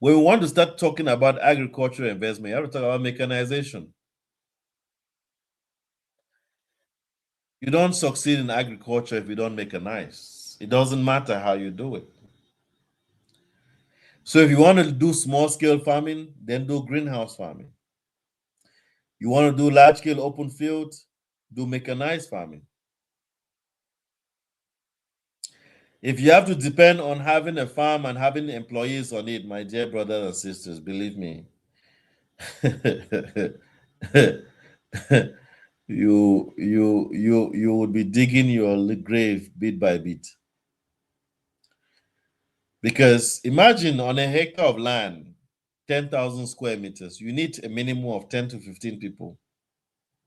When we want to start talking about agricultural investment, you have to talk about mechanization. You don't succeed in agriculture if you don't mechanize. It doesn't matter how you do it. So if you want to do small scale farming, then do greenhouse farming. You want to do large scale open field, do mechanized farming. If you have to depend on having a farm and having employees on it, my dear brothers and sisters, believe me, you would be digging your grave bit by bit. Because imagine on a hectare of land, 10,000 square meters, you need a minimum of 10 to 15 people.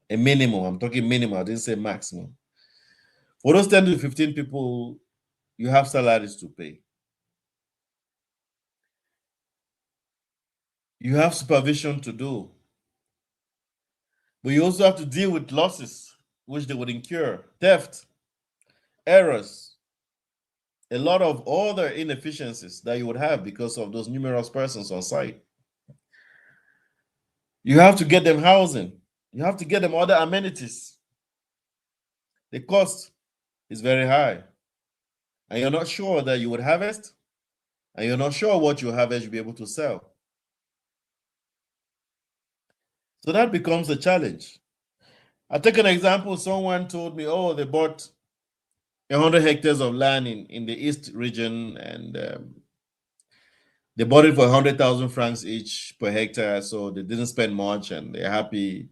A minimum, I'm talking minimum, I didn't say maximum. For those 10 to 15 people, you have salaries to pay. You have supervision to do. But you also have to deal with losses, which they would incur, theft, errors, a lot of other inefficiencies that you would have because of those numerous persons on site. You have to get them housing. You have to get them other amenities. The cost is very high. And you're not sure that you would harvest, and you're not sure what you harvest you'll be able to sell. So that becomes a challenge. I'll take an example. Someone told me, oh, they bought 100 hectares of land in the East region, and they bought it for 100,000 francs each per hectare. So they didn't spend much and they're happy.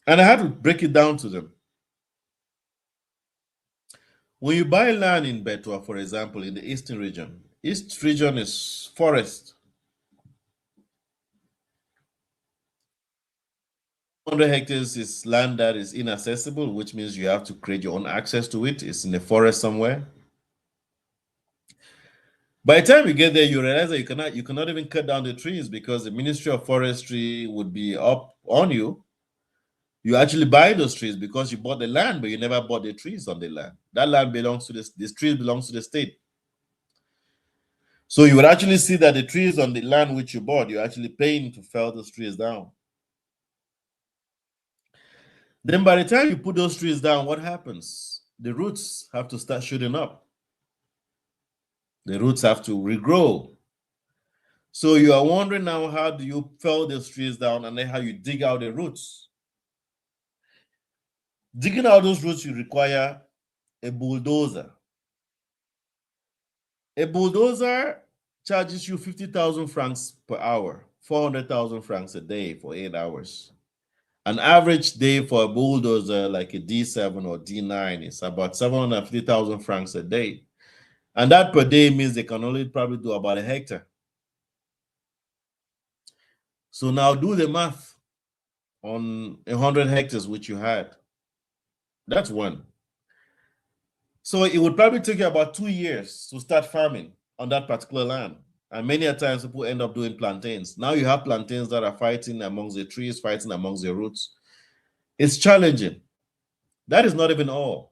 And I had to break it down to them. When you buy land in Betua, for example, in the Eastern region, East region is forest. 100 hectares is land that is inaccessible, which means you have to create your own access to it. It's in the forest somewhere. By the time you get there, you realize that you cannot even cut down the trees because the Ministry of Forestry would be up on you. You actually buy those trees because you bought the land, but you never bought the trees on the land. That land belongs to this tree belongs to the state. So you would actually see that the trees on the land which you bought, you're actually paying to fell those trees down. Then by the time you put those trees down, what happens? The roots have to start shooting up. The roots have to regrow. So you are wondering now, how do you fell those trees down and then how you dig out the roots? Digging out those roots, you require a bulldozer. A bulldozer charges you 50,000 francs per hour, 400,000 francs a day for 8 hours. An average day for a bulldozer like a D7 or D9 is about 750,000 francs a day. And that per day means they can only probably do about a hectare. So now do the math on 100 hectares which you had. That's one. So it would probably take you about 2 years to start farming on that particular land. And many a times people end up doing plantains. Now you have plantains that are fighting amongst the trees, fighting amongst the roots. It's challenging. That is not even all.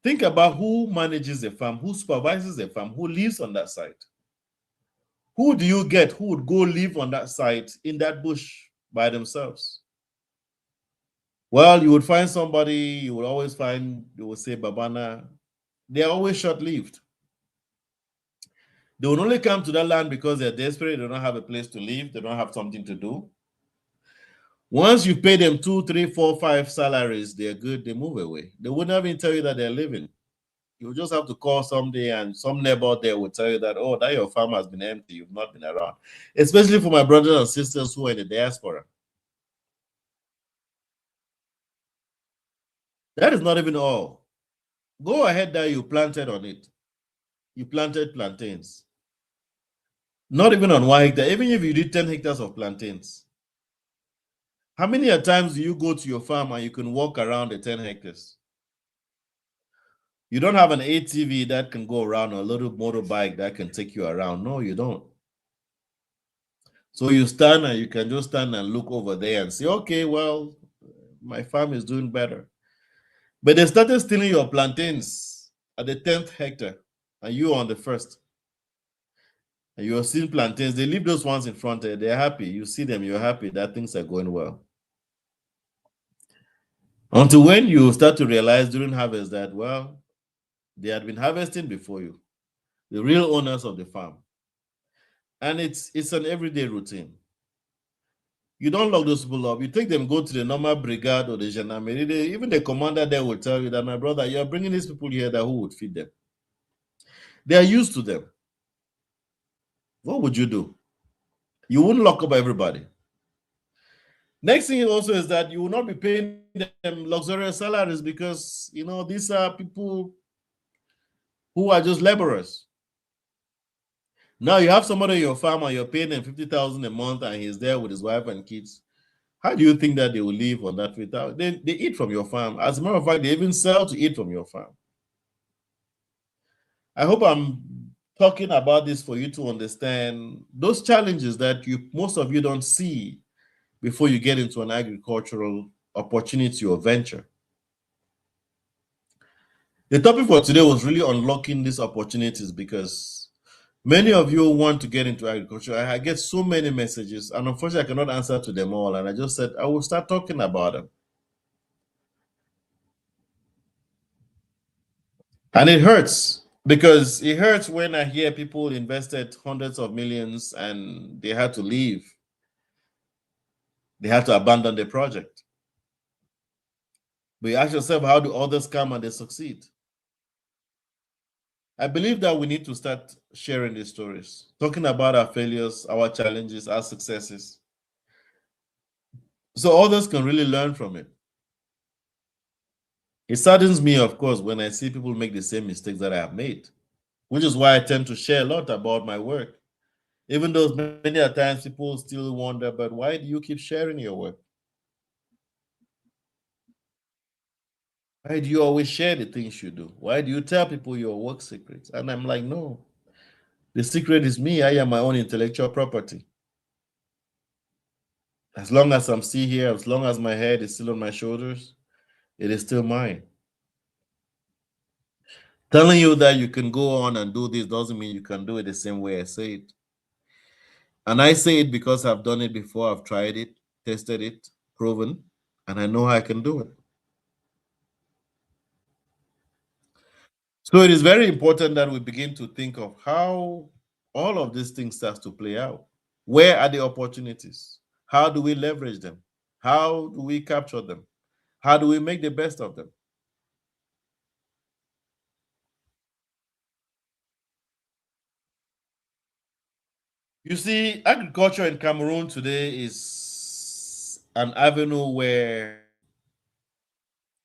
Think about who manages the farm, who supervises the farm, who lives on that site. Who do you get who would go live on that site in that bush by themselves? Well, you would find somebody, you would always find, they would say, Babana. They're always short-lived. They will only come to that land because they're desperate, they don't have a place to live, they don't have something to do. Once you pay them 2, 3, 4, 5 salaries, they're good, they move away. They wouldn't even tell you that they're living. You just have to call someday and some neighbor there will tell you that, oh, that your farm has been empty, you've not been around. Especially for my brothers and sisters who are in the diaspora. That is not even all. Go ahead that you planted on it. You planted plantains. Not even on 1 hectare, even if you did 10 hectares of plantains. How many times do you go to your farm and you can walk around the 10 hectares? You don't have an ATV that can go around or a little motorbike that can take you around. No, you don't. So you stand and you can just stand and look over there and say, okay, well, my farm is doing better. But they started stealing your plantains at the 10th hectare, and you on the first. And you're seeing plantains. They leave those ones in front there. They're happy. You see them, you're happy that things are going well. Until when you start to realize during harvest that, well, they had been harvesting before you, the real owners of the farm. And it's an everyday routine. You don't lock those people up. You take them, go to the normal brigade or the gendarmerie. Even the commander there will tell you that, my brother, you're bringing these people here that who would feed them. They are used to them. What would you do? You wouldn't lock up everybody. Next thing also is that you will not be paying them luxurious salaries because, these are people who are just laborers. Now you have somebody in your farm and you're paying them 50,000 a month and he's there with his wife and kids. How do you think that they will live on that without? They eat from your farm. As a matter of fact, they even sell to eat from your farm. I hope I'm talking about this for you to understand those challenges that most of you don't see before you get into an agricultural opportunity or venture. The topic for today was really unlocking these opportunities because many of you want to get into agriculture. I get so many messages, and unfortunately, I cannot answer to them all. And I just said I will start talking about them. And it hurts because it hurts when I hear people invested hundreds of millions and they had to leave. They had to abandon the project. But you ask yourself, how do others come and they succeed? I believe that we need to start sharing these stories, talking about our failures, our challenges, our successes, so others can really learn from it. It saddens me, of course, when I see people make the same mistakes that I have made, which is why I tend to share a lot about my work. Even though many a times people still wonder, but why do you keep sharing your work? Why do you always share the things you do? Why do you tell people your work secrets? And I'm like, no, the secret is me. I am my own intellectual property. As long as I'm still here, as long as my head is still on my shoulders, it is still mine. Telling you that you can go on and do this doesn't mean you can do it the same way I say it. And I say it because I've done it before, I've tried it, tested it, proven, and I know I can do it. So it is very important that we begin to think of how all of these things starts to play out. Where are the opportunities? How do we leverage them? How do we capture them? How do we make the best of them? You see, agriculture in Cameroon today is an avenue where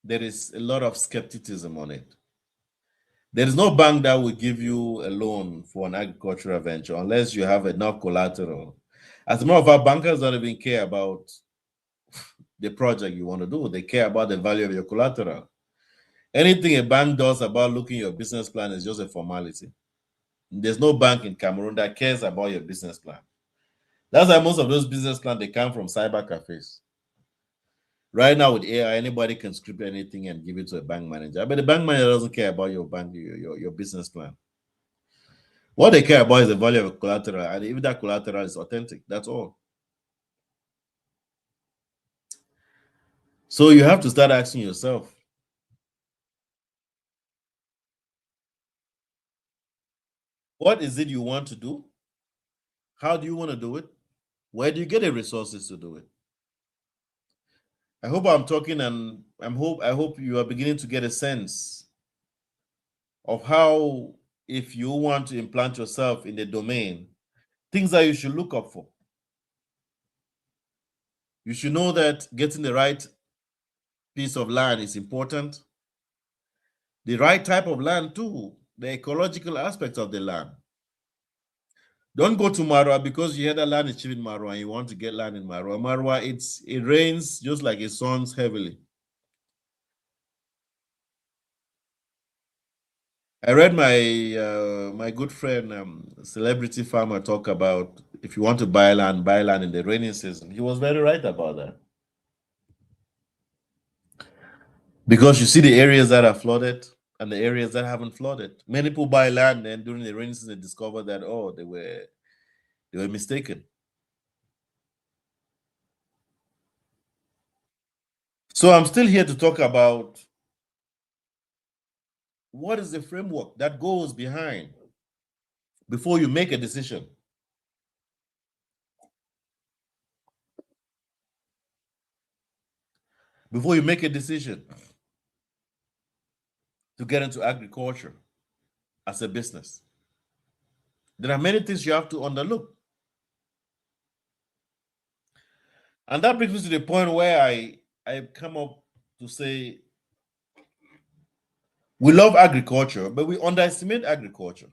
there is a lot of skepticism on it. There is no bank that will give you a loan for an agricultural venture unless you have enough collateral. As a matter of fact, bankers don't even care about the project you want to do. They care about the value of your collateral. Anything a bank does about looking at your business plan is just a formality. There's no bank in Cameroon that cares about your business plan. That's why most of those business plans they come from cyber cafes. Right now with AI, anybody can script anything and give it to a bank manager. But the bank manager doesn't care about your bank, your business plan. What they care about is the value of collateral, and if that collateral is authentic, that's all. So you have to start asking yourself, what is it you want to do? How do you want to do it? Where do you get the resources to do it? I hope I'm talking, and I hope you are beginning to get a sense of how, if you want to implant yourself in the domain, things that you should look up for. You should know that getting the right piece of land is important. The right type of land too, the ecological aspects of the land. Don't go to Marwa because you hear that land is cheap in Marwa and you want to get land in Marwa. Marwa, it rains just like it suns heavily. I read my good friend, celebrity farmer, talk about if you want to buy land in the rainy season. He was very right about that. Because you see the areas that are flooded and the areas that haven't flooded. Many people buy land and during the rainy season they discover that they were mistaken. So I'm still here to talk about what is the framework that goes behind before you make a decision. Before you make a decision to get into agriculture as a business. There are many things you have to underlook. And that brings me to the point where I come up to say we love agriculture, but we underestimate agriculture.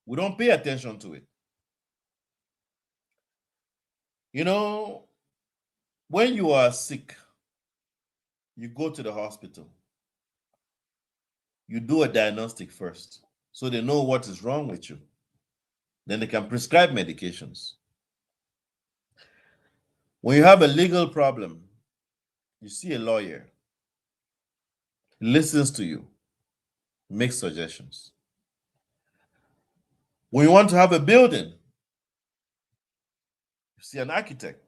We don't pay attention to it. You know, when you are sick, you go to the hospital. You do a diagnostic first so they know what is wrong with you. Then they can prescribe medications. When you have a legal problem, you see a lawyer, he listens to you, makes suggestions. When you want to have a building, you see an architect.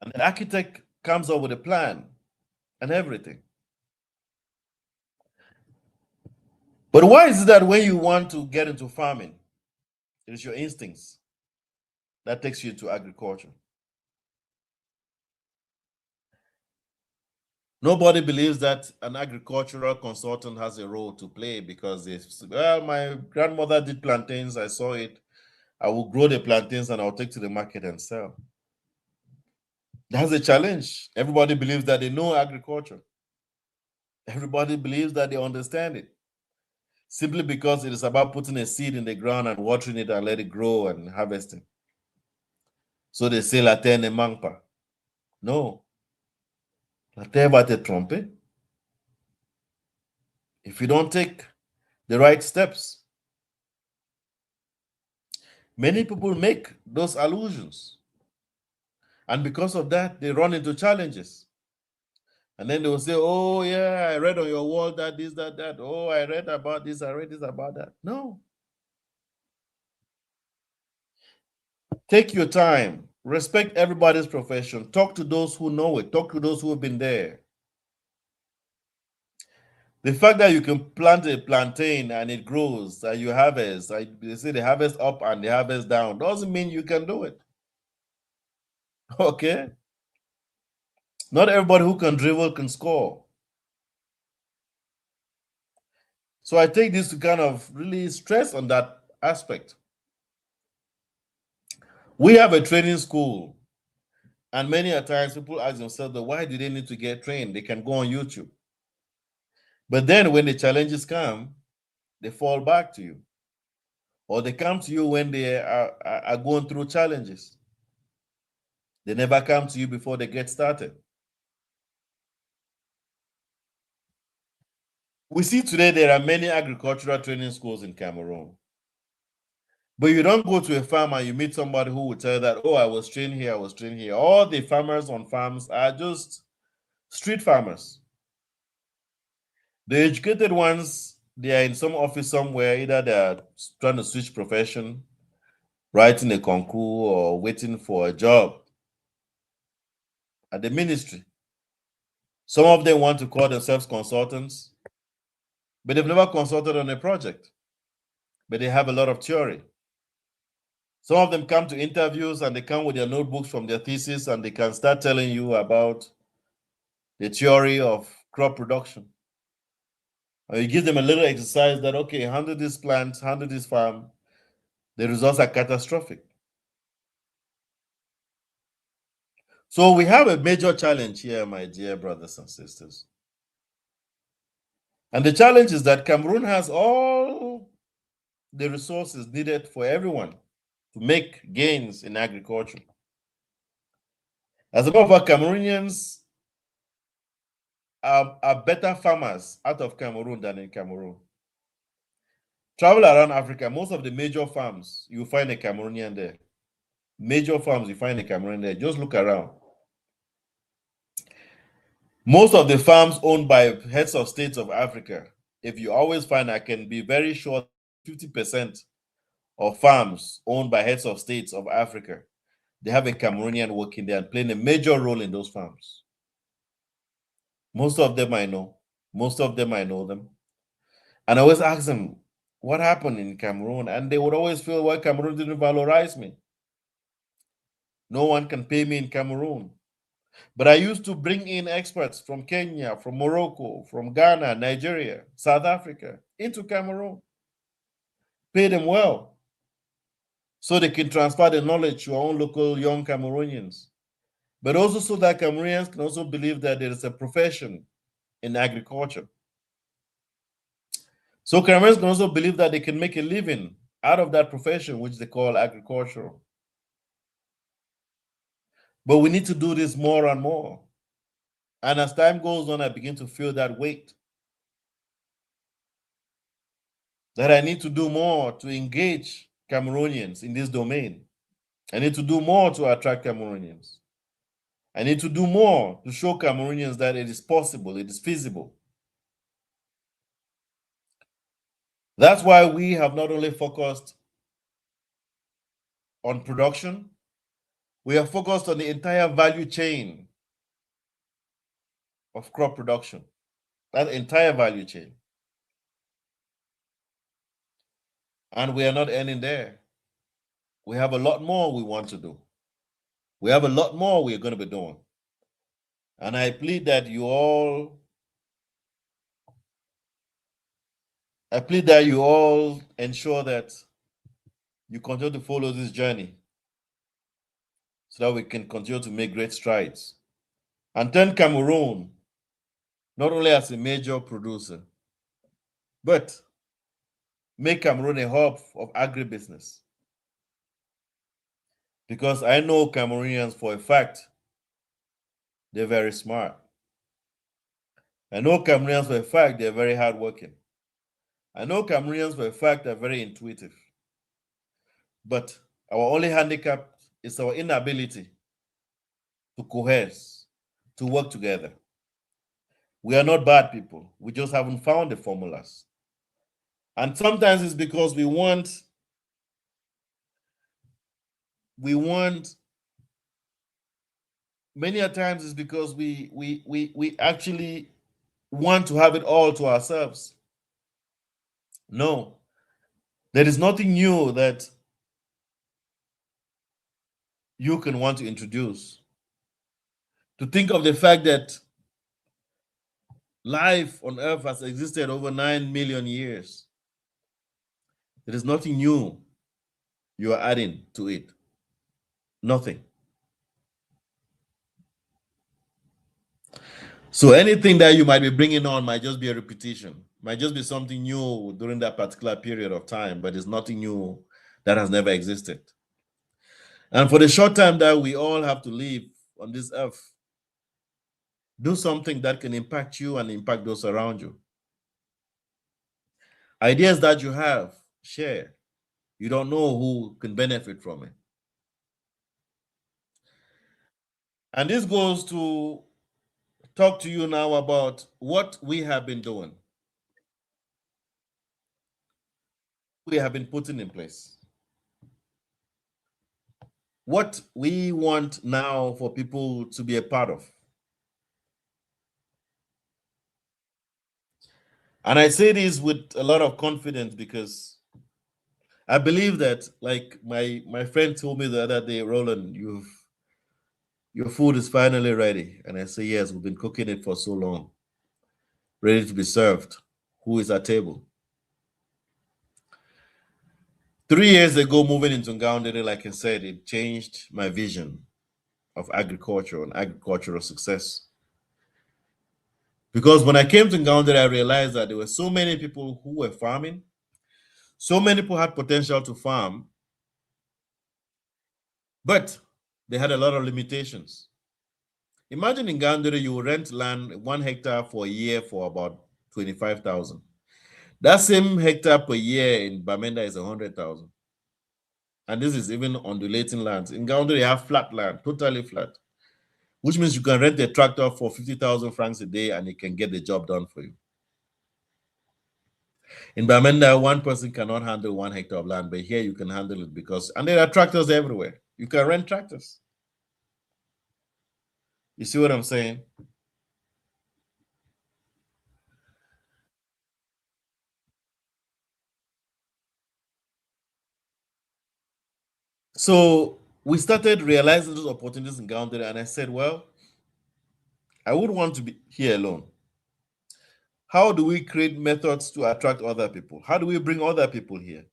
And the architect comes up with a plan and everything. But why is it that when you want to get into farming, it is your instincts that takes you to agriculture? Nobody believes that an agricultural consultant has a role to play because they say, well, my grandmother did plantains, I saw it. I will grow the plantains and I'll take to the market and sell. That's a challenge. Everybody believes that they know agriculture. Everybody believes that they understand it. Simply because it is about putting a seed in the ground and watering it and let it grow and harvesting. So they say la terre ne manque pas. No. La terre va te tromper if you don't take the right steps. Many people make those allusions. And because of that, they run into challenges. And then they will say, oh, yeah, I read on your wall that this, that, that. Oh, I read about this, I read this about that. No. Take your time. Respect everybody's profession. Talk to those who know it. Talk to those who have been there. The fact that you can plant a plantain and it grows and you harvest, they say the harvest up and the harvest down, doesn't mean you can do it. Okay? Not everybody who can dribble can score. So I take this to kind of really stress on that aspect. We have a training school, and many a times people ask themselves, why do they need to get trained? They can go on YouTube. But then when the challenges come, they fall back to you. Or they come to you when they are going through challenges. They never come to you before they get started. We see today there are many agricultural training schools in Cameroon. But you don't go to a farm and you meet somebody who will tell you that, oh, I was trained here, I was trained here. All the farmers on farms are just street farmers. The educated ones, they are in some office somewhere, either they are trying to switch profession, writing a concours, or waiting for a job at the ministry. Some of them want to call themselves consultants, but they've never consulted on a project, but they have a lot of theory. Some of them come to interviews and they come with their notebooks from their thesis and they can start telling you about the theory of crop production. Or you give them a little exercise that, okay, handle this plant, handle this farm, the results are catastrophic. So we have a major challenge here, my dear brothers and sisters. And the challenge is that Cameroon has all the resources needed for everyone to make gains in agriculture. As a matter of fact, Cameroonians are better farmers out of Cameroon than in Cameroon. Travel around Africa, most of the major farms, you find a Cameroonian there. Major farms, you find a Cameroonian there. Just look around. Most of the farms owned by heads of states of Africa, if you always find, I can be very sure 50% of farms owned by heads of states of Africa, they have a Cameroonian working there and playing a major role in those farms. Most of them I know. Most of them I know them. And I always ask them, what happened in Cameroon? And they would always feel, well, Cameroon didn't valorize me. No one can pay me in Cameroon. But I used to bring in experts from Kenya, from Morocco, from Ghana, Nigeria, South Africa into Cameroon. Pay them well so they can transfer the knowledge to our own local young Cameroonians. But also so that Cameroonians can also believe that there is a profession in agriculture. So Cameroonians can also believe that they can make a living out of that profession, which they call agricultural. But we need to do this more and more. And as time goes on, I begin to feel that weight. That I need to do more to engage Cameroonians in this domain. I need to do more to attract Cameroonians. I need to do more to show Cameroonians that it is possible, it is feasible. That's why we have not only focused on production, we are focused on the entire value chain of crop production, that entire value chain. And we are not ending there. We have a lot more we want to do. We have a lot more we're going to be doing. And I plead that you all ensure that you continue to follow this journey so that we can continue to make great strides and turn Cameroon not only as a major producer, but make Cameroon a hub of agribusiness. Because I know Cameroonians for a fact, they're very smart. I know Cameroonians for a fact, they're very hardworking. I know Cameroonians for a fact, they're very intuitive. But our only handicap is our inability to cohere, to work together. We are not bad people. We just haven't found the formulas. And sometimes it's because we want many a times it's because we actually want to have it all to ourselves. No, there is nothing new that you can want to introduce. To think of the fact that life on earth has existed over 9 million years. There is nothing new you are adding to it. Nothing. So anything that you might be bringing on might just be a repetition, might just be something new during that particular period of time, but it's nothing new that has never existed. And for the short time that we all have to live on this earth, do something that can impact you and impact those around you. Ideas that you have, share. You don't know who can benefit from it. And this goes to talk to you now about what we have been doing. We have been putting in place. What we want now for people to be a part of. And I say this with a lot of confidence because I believe that, like my friend told me the other day, Roland, your food is finally ready. And I say, yes, we've been cooking it for so long, ready to be served. Who is at table? 3 years ago, moving into Ngaoundere, like I said, it changed my vision of agriculture and agricultural success. Because when I came to Ngaoundere, I realized that there were so many people who were farming, so many people had potential to farm, but they had a lot of limitations. Imagine in Gaundere, you rent land 1 hectare for a year for about 25,000. That same hectare per year in Bamenda is 100,000. And this is even undulating lands. In Gaundere, you have flat land, totally flat, which means you can rent a tractor for 50,000 francs a day and it can get the job done for you. In Bamenda, one person cannot handle 1 hectare of land, but here you can handle it because, and there are tractors everywhere. You can rent tractors. You see what I'm saying? So we started realizing those opportunities in Gaundere, and I said, well, I would want to be here alone. How do we create methods to attract other people? How do we bring other people here?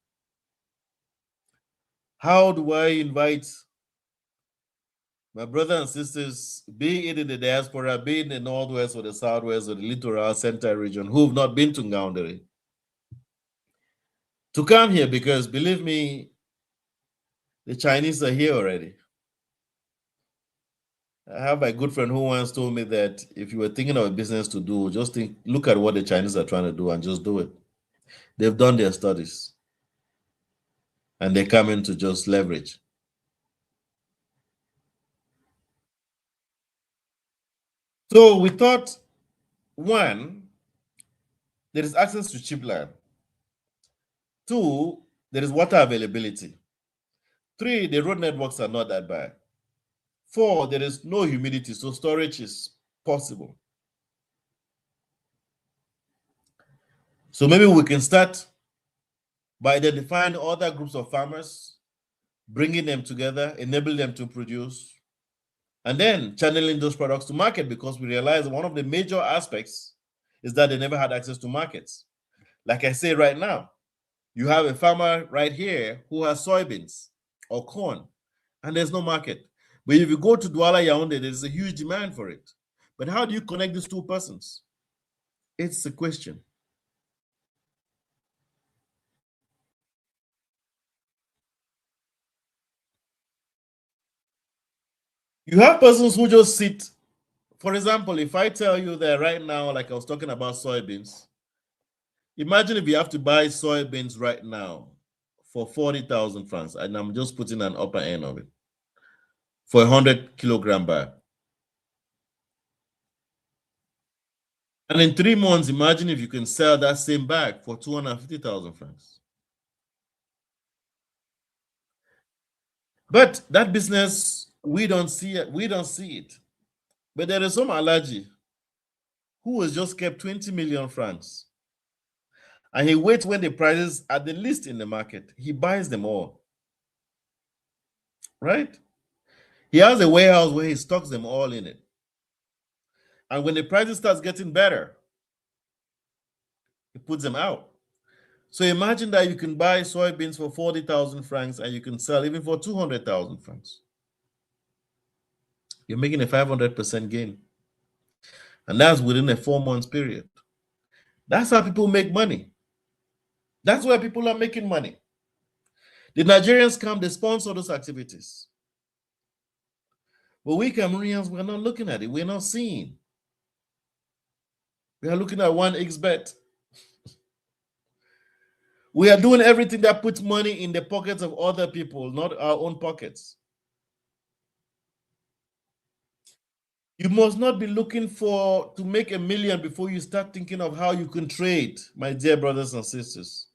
How do I invite my brothers and sisters, be it in the diaspora, be it in the Northwest or the Southwest or the Littoral Center region, who've not been to Ngaoundere, to come here? Because believe me, the Chinese are here already. I have a good friend who once told me that if you were thinking of a business to do, just look at what the Chinese are trying to do and just do it. They've done their studies and they come in to just leverage. So we thought, one, there is access to cheap land. Two, there is water availability. Three, the road networks are not that bad. Four, there is no humidity, so storage is possible. So maybe we can start by identifying other groups of farmers, bringing them together, enable them to produce, and then channeling those products to market, because we realize one of the major aspects is that they never had access to markets. Like I say right now, you have a farmer right here who has soybeans or corn, and there's no market. But if you go to Douala Yaoundé, there's a huge demand for it. But how do you connect these two persons? It's a question. You have persons who just sit. For example, if I tell you that right now, like I was talking about soybeans, imagine if you have to buy soybeans right now for 40,000 francs, and I'm just putting an upper end of it, for a 100 kilogram bag. And in 3 months, imagine if you can sell that same bag for 250,000 francs. But that business, we don't see it. We don't see it. But there is some allergy who has just kept 20 million francs. And he waits when the prices are the least in the market. He buys them all. Right? He has a warehouse where he stocks them all in it. And when the prices starts getting better, he puts them out. So imagine that you can buy soybeans for 40,000 francs and you can sell even for 200,000 francs. You're making a 500% gain. And that's within a 4 months period. That's how people make money. That's where people are making money. The Nigerians come, they sponsor those activities. But we Cameroonians, we're not looking at it. We're not seeing. We are looking at 1xbet. We are doing everything that puts money in the pockets of other people, not our own pockets. You must not be looking to make a million before you start thinking of how you can trade, my dear brothers and sisters.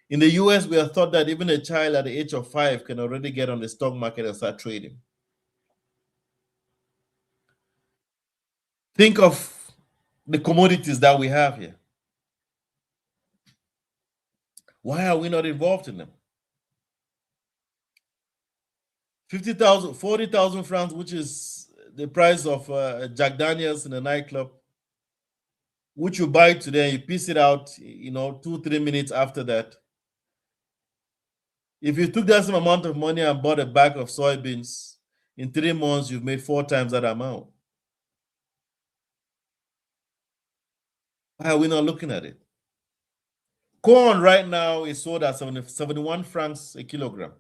In the US, we are taught that even a child at the age of 5 can already get on the stock market and start trading. Think of the commodities that we have here. Why are we not involved in them? 50,000, 40,000 francs, which is the price of Jack Daniels in a nightclub, which you buy today, you piece it out, 2-3 minutes after that. If you took that same amount of money and bought a bag of soybeans, in 3 months, you've made 4 times that amount. Why are we not looking at it? Corn right now is sold at 71 francs a kilogram.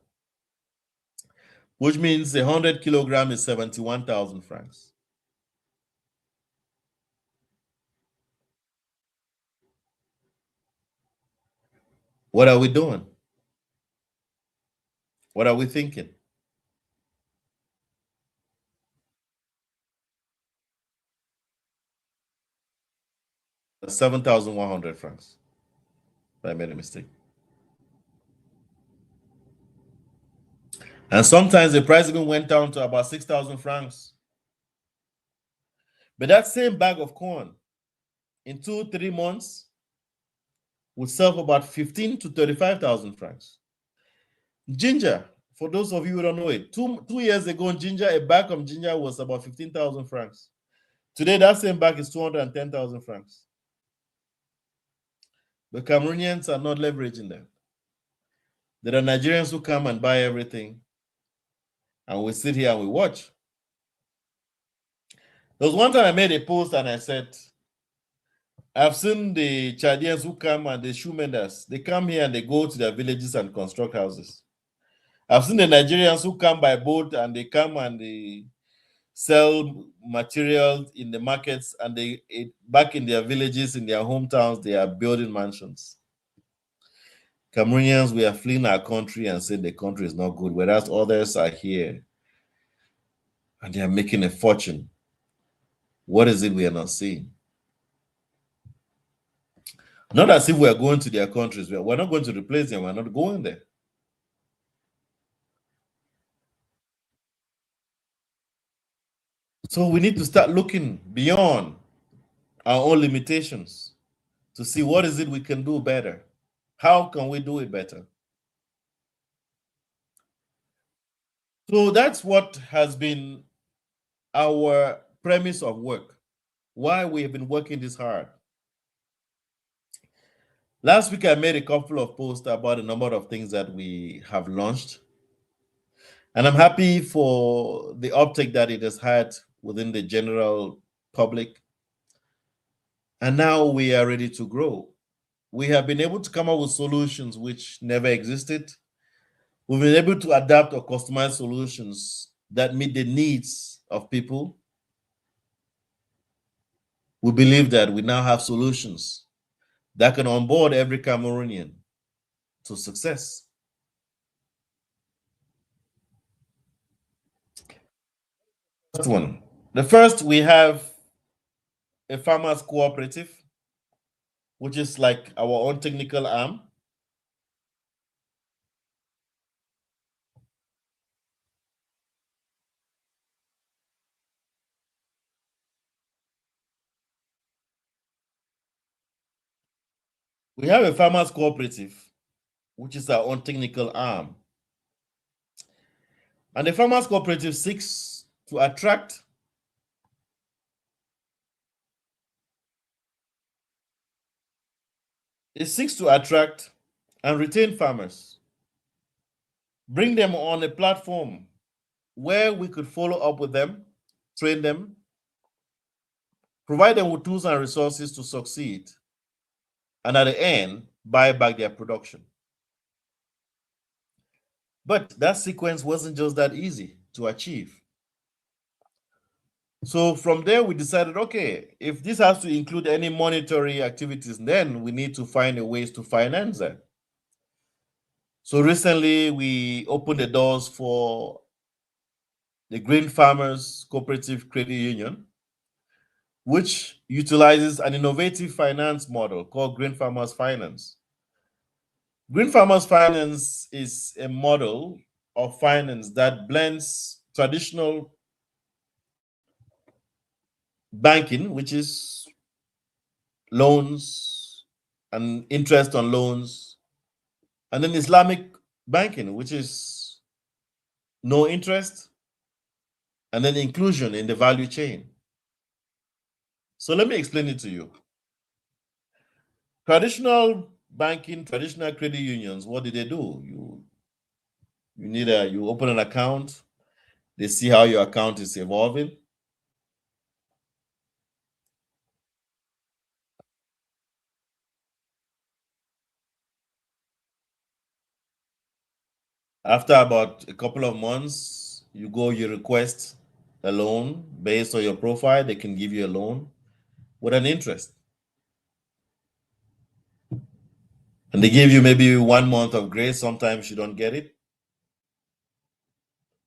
which means 100 kilogram is 71,000 francs. What are we doing? What are we thinking? 7,100 francs. I made a mistake. And sometimes the price even went down to about 6,000 francs. But that same bag of corn in 2, 3 months would sell for about 15 to 35,000 francs. Ginger, for those of you who don't know it, two years ago, a bag of ginger was about 15,000 francs. Today, that same bag is 210,000 francs. The Cameroonians are not leveraging that. There are Nigerians who come and buy everything, and we sit here and we watch. There was one time I made a post and I said, I've seen the Chadians who come and the shoe menders. They come here and they go to their villages and construct houses. I've seen the Nigerians who come by boat and they come and they sell materials in the markets, and back in their villages, in their hometowns, they are building mansions. Cameroonians, we are fleeing our country and saying the country is not good, whereas others are here and they are making a fortune. What is it we are not seeing? Not as if we are going to their countries. We're not going to replace them. We're not going there. So we need to start looking beyond our own limitations to see what is it we can do better. How can we do it better? So that's what has been our premise of work, why we have been working this hard. Last week, I made a couple of posts about a number of things that we have launched. And I'm happy for the uptake that it has had within the general public. And now we are ready to grow. We have been able to come up with solutions which never existed. We've been able to adapt or customize solutions that meet the needs of people. We believe that we now have solutions that can onboard every Cameroonian to success. First one. The first, we have a farmers cooperative, which is like our own technical arm. We have a farmers cooperative, which is our own technical arm. And the farmers cooperative seeks to attract and retain farmers, bring them on a platform where we could follow up with them, train them, provide them with tools and resources to succeed, and at the end, buy back their production. But that sequence wasn't just that easy to achieve. So from there, we decided, okay, if this has to include any monetary activities, then we need to find a ways to finance that. So recently, we opened the doors for the Green Farmers Cooperative Credit Union, which utilizes an innovative finance model called Green Farmers Finance. Green Farmers Finance is a model of finance that blends traditional banking, which is loans and interest on loans, and then Islamic banking, which is no interest, and then inclusion in the value chain. So let me explain it to you. Traditional banking, traditional credit unions, what do? You open an account, they see how your account is evolving. After about a couple of months, You go, you request a loan based on your profile. They can give you a loan with an interest. And they give you maybe 1 month of grace. Sometimes you don't get it.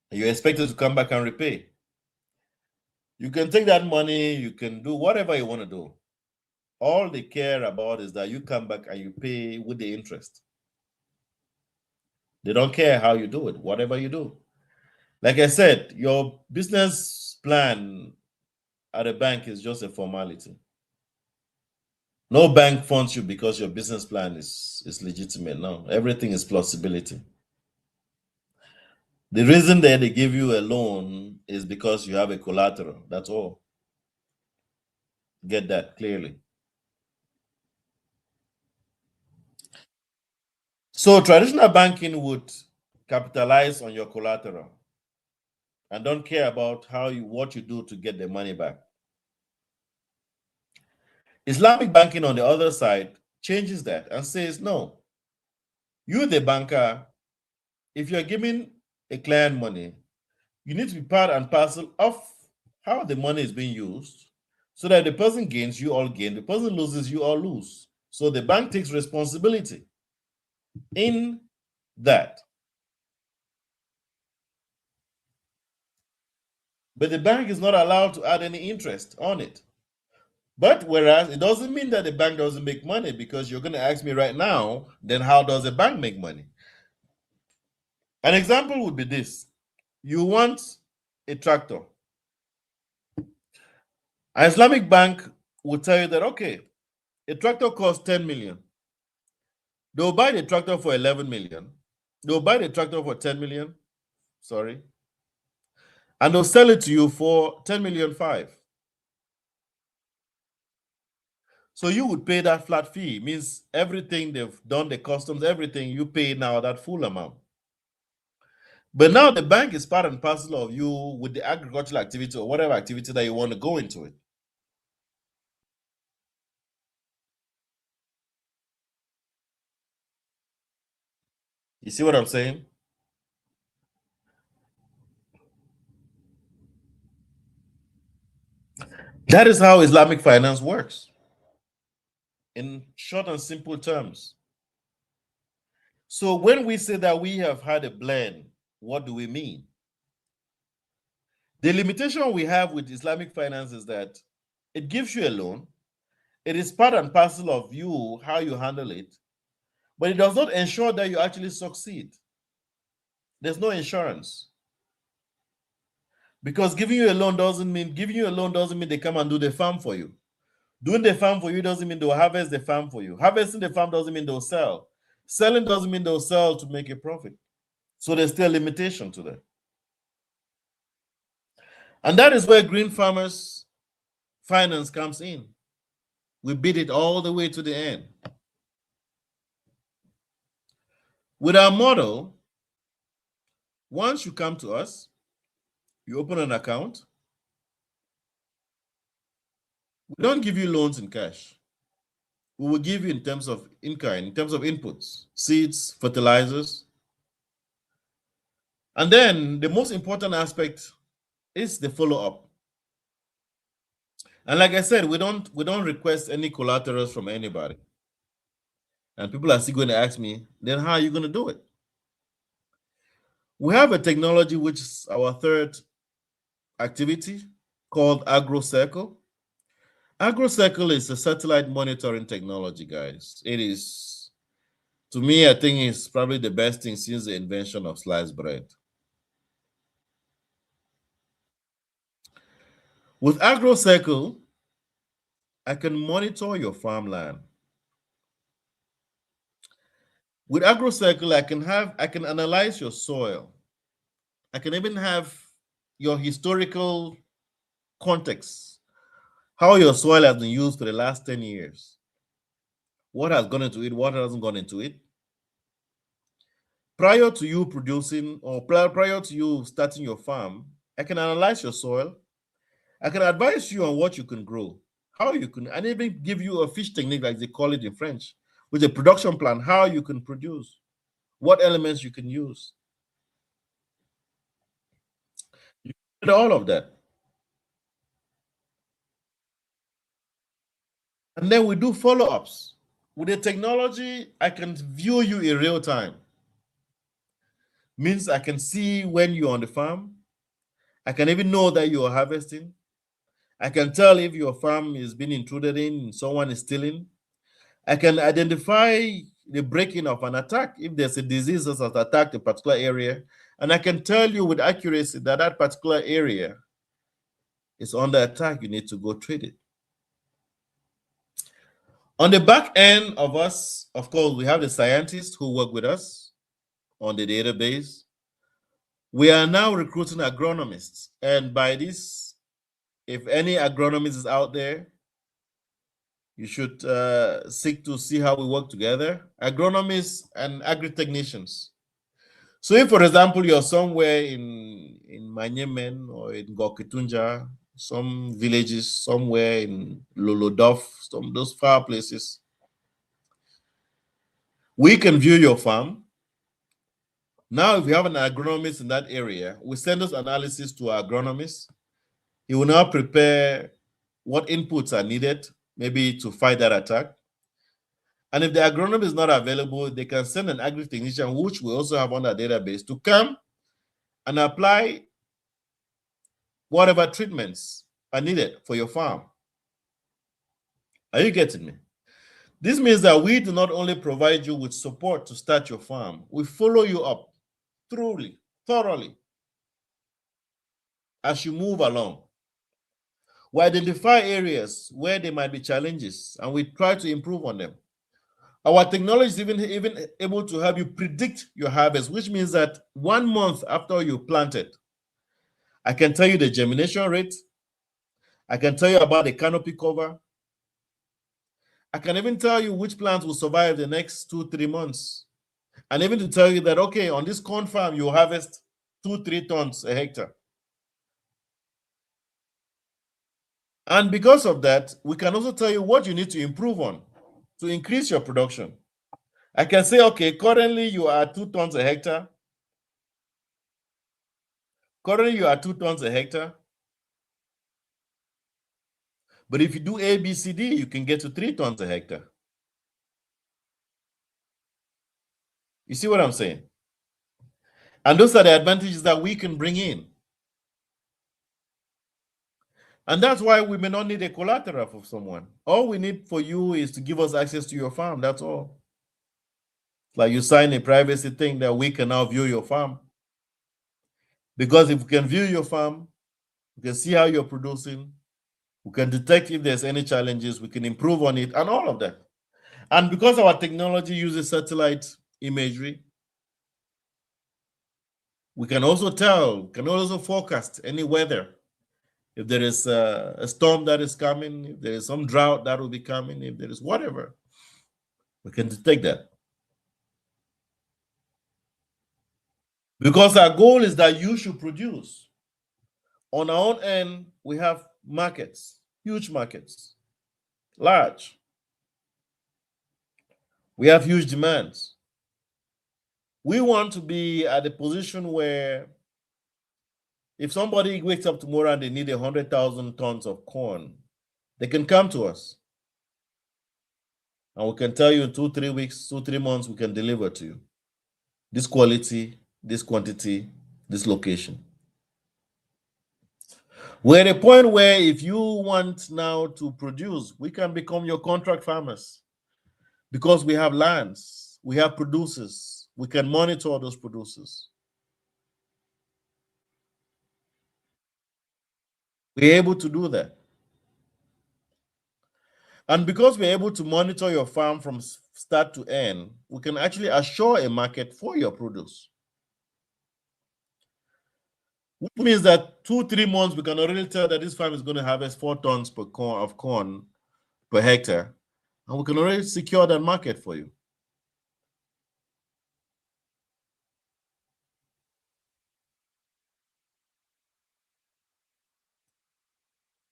And you're expected to come back and repay. You can take that money, you can do whatever you want to do. All they care about is that you come back and you pay with the interest. They don't care how you do it, whatever you do. Like I said, your business plan at a bank is just a formality. No bank funds you because your business plan is legitimate. No, everything is plausibility. The reason that they give you a loan is because you have a collateral. That's all. Get that clearly. So traditional banking would capitalize on your collateral and don't care about what you do to get the money back. Islamic banking, on the other side, changes that and says, no, you, the banker, if you're giving a client money, you need to be part and parcel of how the money is being used so that the person gains, you all gain, the person loses, you all lose. So the bank takes responsibility in that. But the bank is not allowed to add any interest on it. But whereas it doesn't mean that the bank doesn't make money, because you're going to ask me right now, then how does a bank make money? An example would be this. You want a tractor. An Islamic bank will tell you that, okay, a tractor costs 10 million. They'll buy the tractor for 11 million. They'll buy the tractor for 10 million. Sorry. And they'll sell it to you for 10 million 5. So you would pay that flat fee. It means everything they've done, the customs, everything, you pay now that full amount. But now the bank is part and parcel of you with the agricultural activity or whatever activity that you want to go into it. You see what I'm saying? That is how Islamic finance works. In short and simple terms. So when we say that we have had a blend, what do we mean? The limitation we have with Islamic finance is that it gives you a loan. It is part and parcel of you, how you handle it, but it does not ensure that you actually succeed. There's no insurance. Because giving you a loan doesn't mean they come and do the farm for you. Doing the farm for you doesn't mean they'll harvest the farm for you. Harvesting the farm doesn't mean they'll sell. Selling doesn't mean they'll sell to make a profit. So there's still a limitation to that. And that is where green farmers finance comes in. We beat it all the way to the end. With our model, once you come to us, you open an account. We don't give you loans in cash. We will give you in terms of in-kind, in terms of inputs, seeds, fertilizers. And then the most important aspect is the follow-up. And like I said, we don't request any collaterals from anybody. And people are still going to ask me, then how are you going to do it? We have a technology which is our third activity called AgroCircle. AgroCircle is a satellite monitoring technology, guys. It is, to me, I think it's probably the best thing since the invention of sliced bread. With AgroCircle, I can monitor your farmland. With AgroCircle, I can analyze your soil. I can even have your historical context, how your soil has been used for the last 10 years. What has gone into it, what hasn't gone into it. Prior to you producing or prior to you starting your farm, I can analyze your soil. I can advise you on what you can grow, how you can, and even give you a fish technique, like they call it in French, with a production plan, how you can produce, what elements you can use. all of that. And then we do follow-ups. With the technology, I can view you in real time. Means I can see when you're on the farm. I can even know that you are harvesting. I can tell if your farm is being intruded in, someone is stealing. I can identify the breaking of an attack if there's a disease that has attacked a particular area, and I can tell you with accuracy that that particular area is under attack. You need to go treat it. On the back end of us, of course, we have the scientists who work with us on the database. We are now recruiting agronomists, and by this, if any agronomist is out there, you should seek to see how we work together. Agronomists and agri-technicians. So if, for example, you're somewhere in Manyemen or in Gokitunja, some villages somewhere in Lolodof, some of those far places, we can view your farm. Now, if you have an agronomist in that area, we send those analysis to our agronomist. He will now prepare what inputs are needed, maybe to fight that attack. And if the agronomist is not available, they can send an agri-technician, which we also have on our database, to come and apply whatever treatments are needed for your farm. Are you getting me? This means that we do not only provide you with support to start your farm, we follow you up thoroughly as you move along. We identify areas where there might be challenges and we try to improve on them. Our technology is even able to help you predict your harvest, which means that 1 month after you planted, I can tell you the germination rate. I can tell you about the canopy cover. I can even tell you which plants will survive the next 2-3 months. And even to tell you that, okay, on this corn farm, you harvest 2-3 tons a hectare. And because of that, we can also tell you what you need to improve on to increase your production. I can say, okay, currently you are 2 tons a hectare. Currently you are 2 tons a hectare. But if you do A, B, C, D, you can get to 3 tons a hectare. You see what I'm saying? And those are the advantages that we can bring in. And that's why we may not need a collateral for someone. All we need for you is to give us access to your farm. That's all. Like you sign a privacy thing that we can now view your farm. Because if we can view your farm, we can see how you're producing, we can detect if there's any challenges, we can improve on it, and all of that. And because our technology uses satellite imagery, we can also forecast any weather. If there is a storm that is coming, if there is some drought that will be coming, if there is whatever, we can detect that. Because our goal is that you should produce. On our own end, we have markets, huge markets, large. We have huge demands. We want to be at a position where if somebody wakes up tomorrow and they need 100,000 tons of corn, they can come to us. And we can tell you in 2-3 weeks, 2-3 months, we can deliver to you this quality, this quantity, this location. We're at a point where if you want now to produce, we can become your contract farmers because we have lands, we have producers, we can monitor those producers. We're able to do that. And because we're able to monitor your farm from start to end, we can actually assure a market for your produce. Which means that 2-3 months, we can already tell that this farm is going to harvest 4 tons of corn per hectare. And we can already secure that market for you.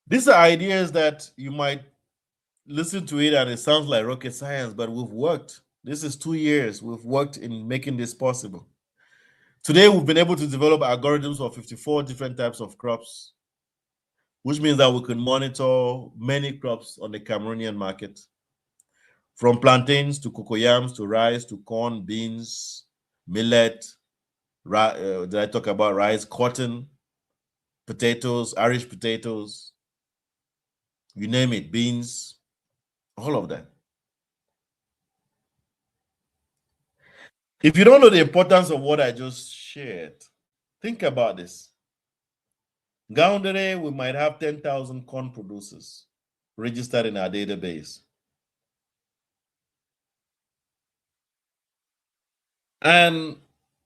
These are ideas that you might listen to it and it sounds like rocket science, but we've worked. This is 2 years we've worked in making this possible. Today, we've been able to develop algorithms for 54 different types of crops, which means that we can monitor many crops on the Cameroonian market, from plantains to cocoyams to rice to corn, beans, millet. Did I talk about rice, cotton, potatoes, Irish potatoes, you name it, beans, all of that. If you don't know the importance of what I just shared, think about this. Gaundere, we might have 10,000 corn producers registered in our database. And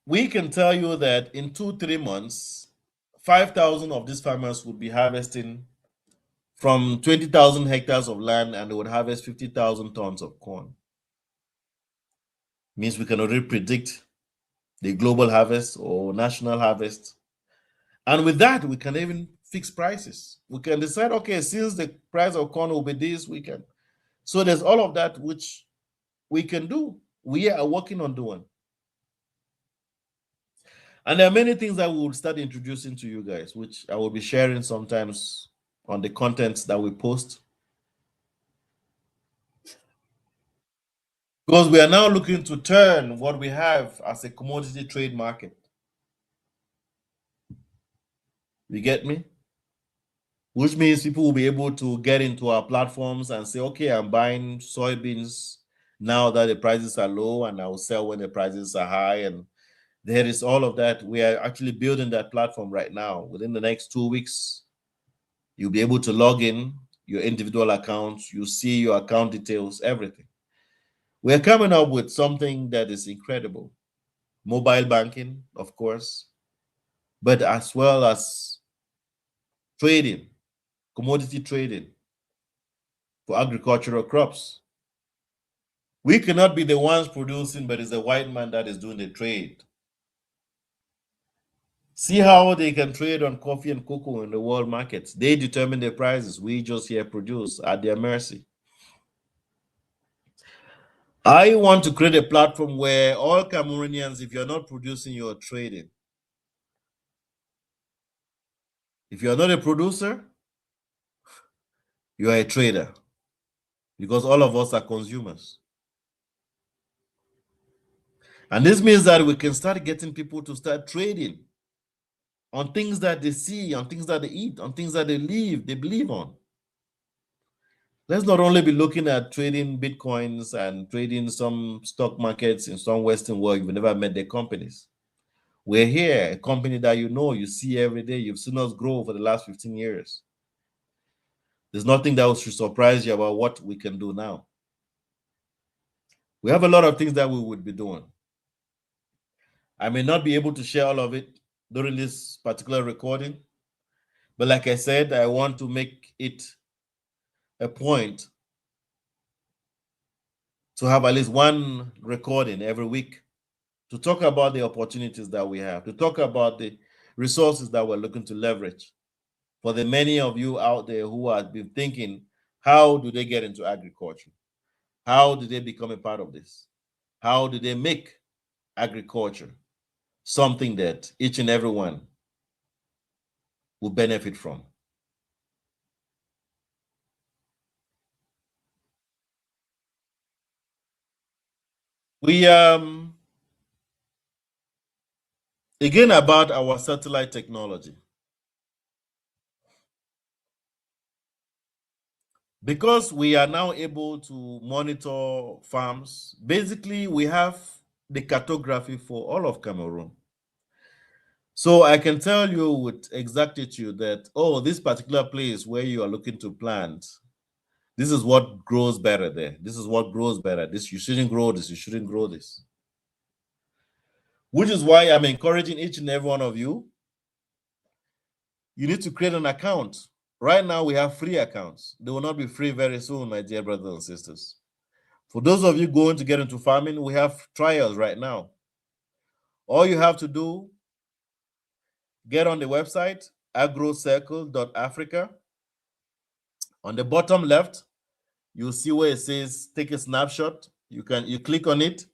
we can tell you that in 2-3 months, 5,000 of these farmers would be harvesting from 20,000 hectares of land, and they would harvest 50,000 tons of corn. Means we can already predict the global harvest or national harvest. And with that, we can even fix prices. We can decide, okay, since the price of corn will be this, we can. So there's all of that which we can do. We are working on doing. And there are many things that we will start introducing to you guys, which I will be sharing sometimes on the contents that we post. Because we are now looking to turn what we have as a commodity trade market. You get me? Which means people will be able to get into our platforms and say, okay, I'm buying soybeans now that the prices are low, and I will sell when the prices are high. And there is all of that. We are actually building that platform right now. Within the next 2 weeks, you'll be able to log in your individual accounts. You see your account details, everything. We're coming up with something that is incredible. Mobile banking, of course, but as well as trading, commodity trading for agricultural crops. We cannot be the ones producing, but it's the white man that is doing the trade. See how they can trade on coffee and cocoa in the world markets. They determine the prices. We just here produce at their mercy. I want to create a platform where all Cameroonians, if you're not producing, you're trading. If you're not a producer, you are a trader, because all of us are consumers. And this means that we can start getting people to start trading on things that they see, on things that they eat, on things that they believe on. Let's not only be looking at trading Bitcoins and trading some stock markets in some Western world. You've never met the companies. We're here, a company that you see every day. You've seen us grow for the last 15 years. There's nothing that should surprise you about what we can do now. We have a lot of things that we would be doing. I may not be able to share all of it during this particular recording, but like I said, I want to make it a point to have at least one recording every week to talk about the opportunities that we have, to talk about the resources that we're looking to leverage. For the many of you out there who have been thinking, how do they get into agriculture? How do they become a part of this? How do they make agriculture something that each and everyone will benefit from? We again about our satellite technology. Because we are now able to monitor farms, basically we have the cartography for all of Cameroon. So I can tell you with exactitude that, oh, this particular place where you are looking to plant, this is what grows better there. This is what grows better. This, you shouldn't grow this, you shouldn't grow this. Which is why I'm encouraging each and every one of you. You need to create an account. Right now, we have free accounts. They will not be free very soon, my dear brothers and sisters. For those of you going to get into farming, we have trials right now. All you have to do, get on the website, agrocircle.africa. On the bottom left, you'll see where it says take a snapshot. You click on it.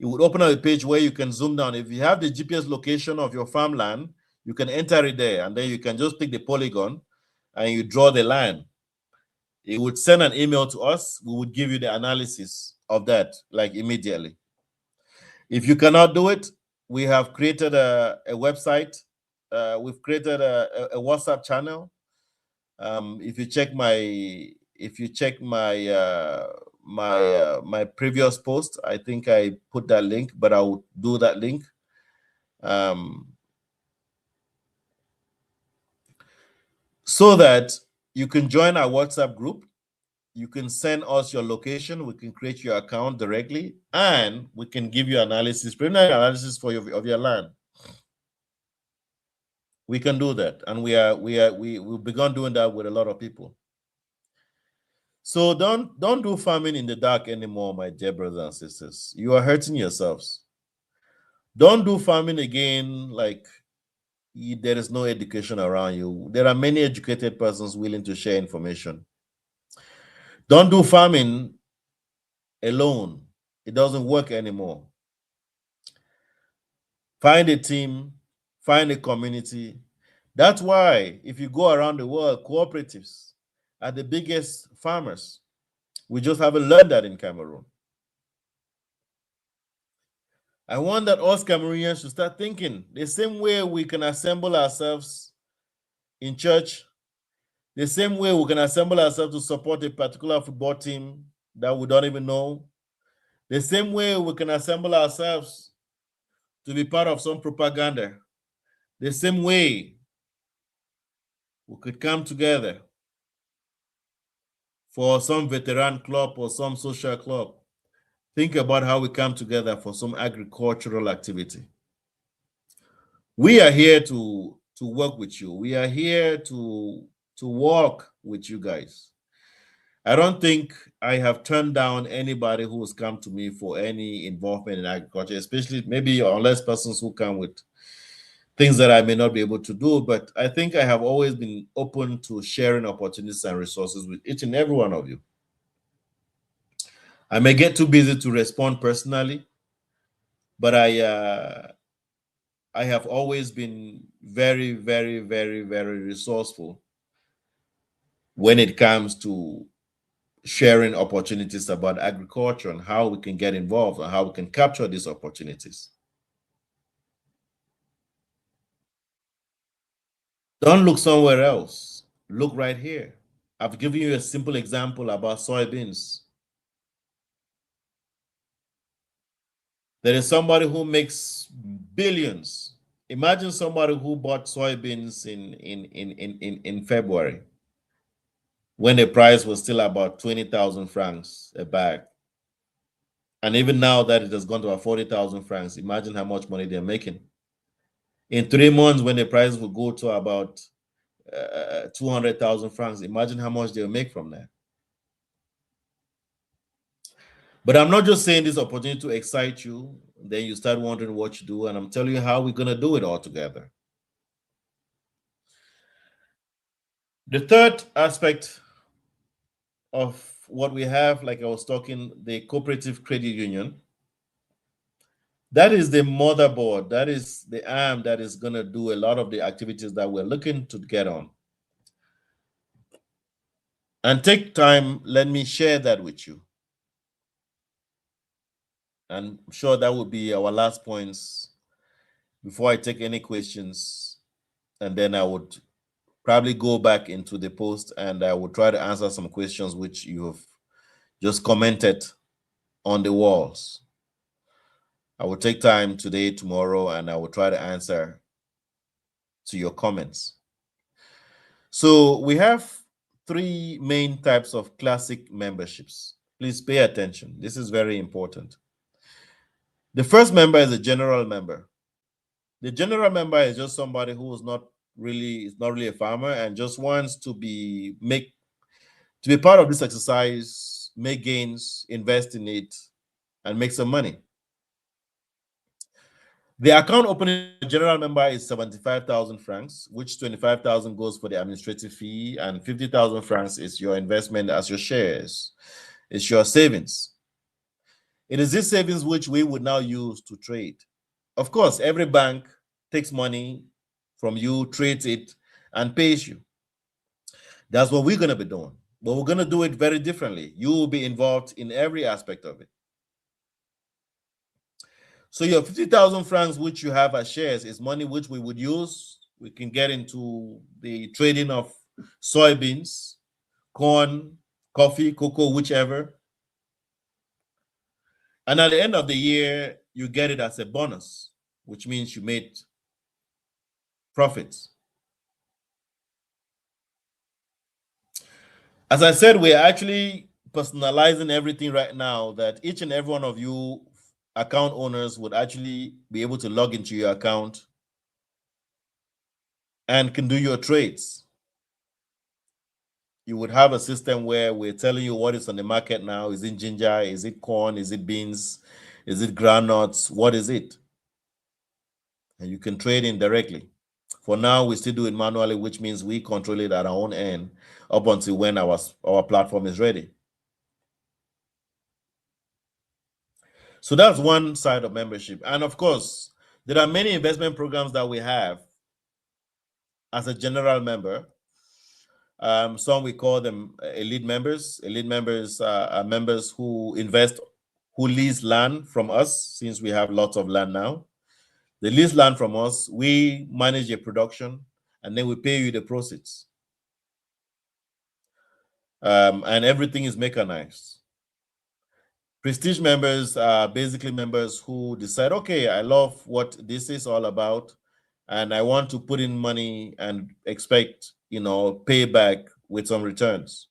it would open up a page where you can zoom down. If you have the GPS location of your farmland, you can enter it there, and then you can just pick the polygon and you draw the line. It would send an email to us. We would give you the analysis of that, like immediately. If you cannot do it, we have created a website. We've created a WhatsApp channel. If you check my previous post, I think I put that link, but I will do that link. So that you can join our WhatsApp group. You can send us your location. We can create your account directly, and we can give you analysis, preliminary analysis for of your land. We can do that, and we've begun doing that with a lot of people. So don't do farming in the dark anymore, my dear brothers and sisters. You are hurting yourselves. Don't do farming again like there is no education around you. There are many educated persons willing to share information. Don't do farming alone. It doesn't work anymore. Find a team, find a community. That's why if you go around the world, cooperatives are the biggest farmers. We just haven't learned that in Cameroon. I want that us Cameroonians should start thinking the same way we can assemble ourselves in church, the same way we can assemble ourselves to support a particular football team that we don't even know, the same way we can assemble ourselves to be part of some propaganda, the same way we could come together for some veteran club or some social club. Think about how we come together for some agricultural activity. We are here to work with you. We are here to work with you guys. I don't think I have turned down anybody who has come to me for any involvement in agriculture, especially maybe unless persons who come with things that I may not be able to do. But I think I have always been open to sharing opportunities and resources with each and every one of you. I may get too busy to respond personally, but I have always been very, very, very, very resourceful when it comes to sharing opportunities about agriculture and how we can get involved and how we can capture these opportunities. Don't look somewhere else. Look right here. I've given you a simple example about soybeans. There is somebody who makes billions. Imagine somebody who bought soybeans in February when the price was still about 20,000 francs a bag. And even now that it has gone to about 40,000 francs, imagine how much money they're making. In 3 months, when the price will go to about 200,000 francs, imagine how much they'll make from that. But I'm not just saying this opportunity to excite you, then you start wondering what you do, and I'm telling you how we're going to do it all together. The third aspect of what we have, like I was talking, the cooperative credit union, that is the motherboard, that is the arm that is going to do a lot of the activities that we're looking to get on. And take time, let me share that with you. And I'm sure that will be our last points before I take any questions. And then I would probably go back into the post and I will try to answer some questions which you have just commented on the walls. I will take time today, tomorrow, and I will try to answer to your comments. So we have 3 main types of classic memberships. Please pay attention. This is very important. The first member is a general member. The general member is just somebody who is not really a farmer and just wants to be part of this exercise, make gains, invest in it, and make some money. The account opening general member is 75,000 francs, which 25,000 goes for the administrative fee, and 50,000 francs is your investment as your shares, it's your savings. It is this savings which we would now use to trade. Of course, every bank takes money from you, trades it, and pays you. That's what we're going to be doing. But we're going to do it very differently. You will be involved in every aspect of it. So your 50,000 francs, which you have as shares, is money which we would use. We can get into the trading of soybeans, corn, coffee, cocoa, whichever. And at the end of the year, you get it as a bonus, which means you made profits. As I said, we're actually personalizing everything right now that each and every one of you account owners would actually be able to log into your account and can do your trades. You would have a system where we're telling you what is on the market now. Is it ginger? Is it corn? Is it beans? Is it groundnuts? What is it? And you can trade in directly. For now, we still do it manually, which means we control it at our own end up until when our platform is ready. So that's one side of membership. And of course, there are many investment programs that we have as a general member. Some we call them elite members. Elite members are members who invest, who lease land from us, since we have lots of land now. They lease land from us, we manage your production, and then we pay you the proceeds. And everything is mechanized. Prestige members are basically members who decide, okay, I love what this is all about, and I want to put in money and expect, payback with some returns.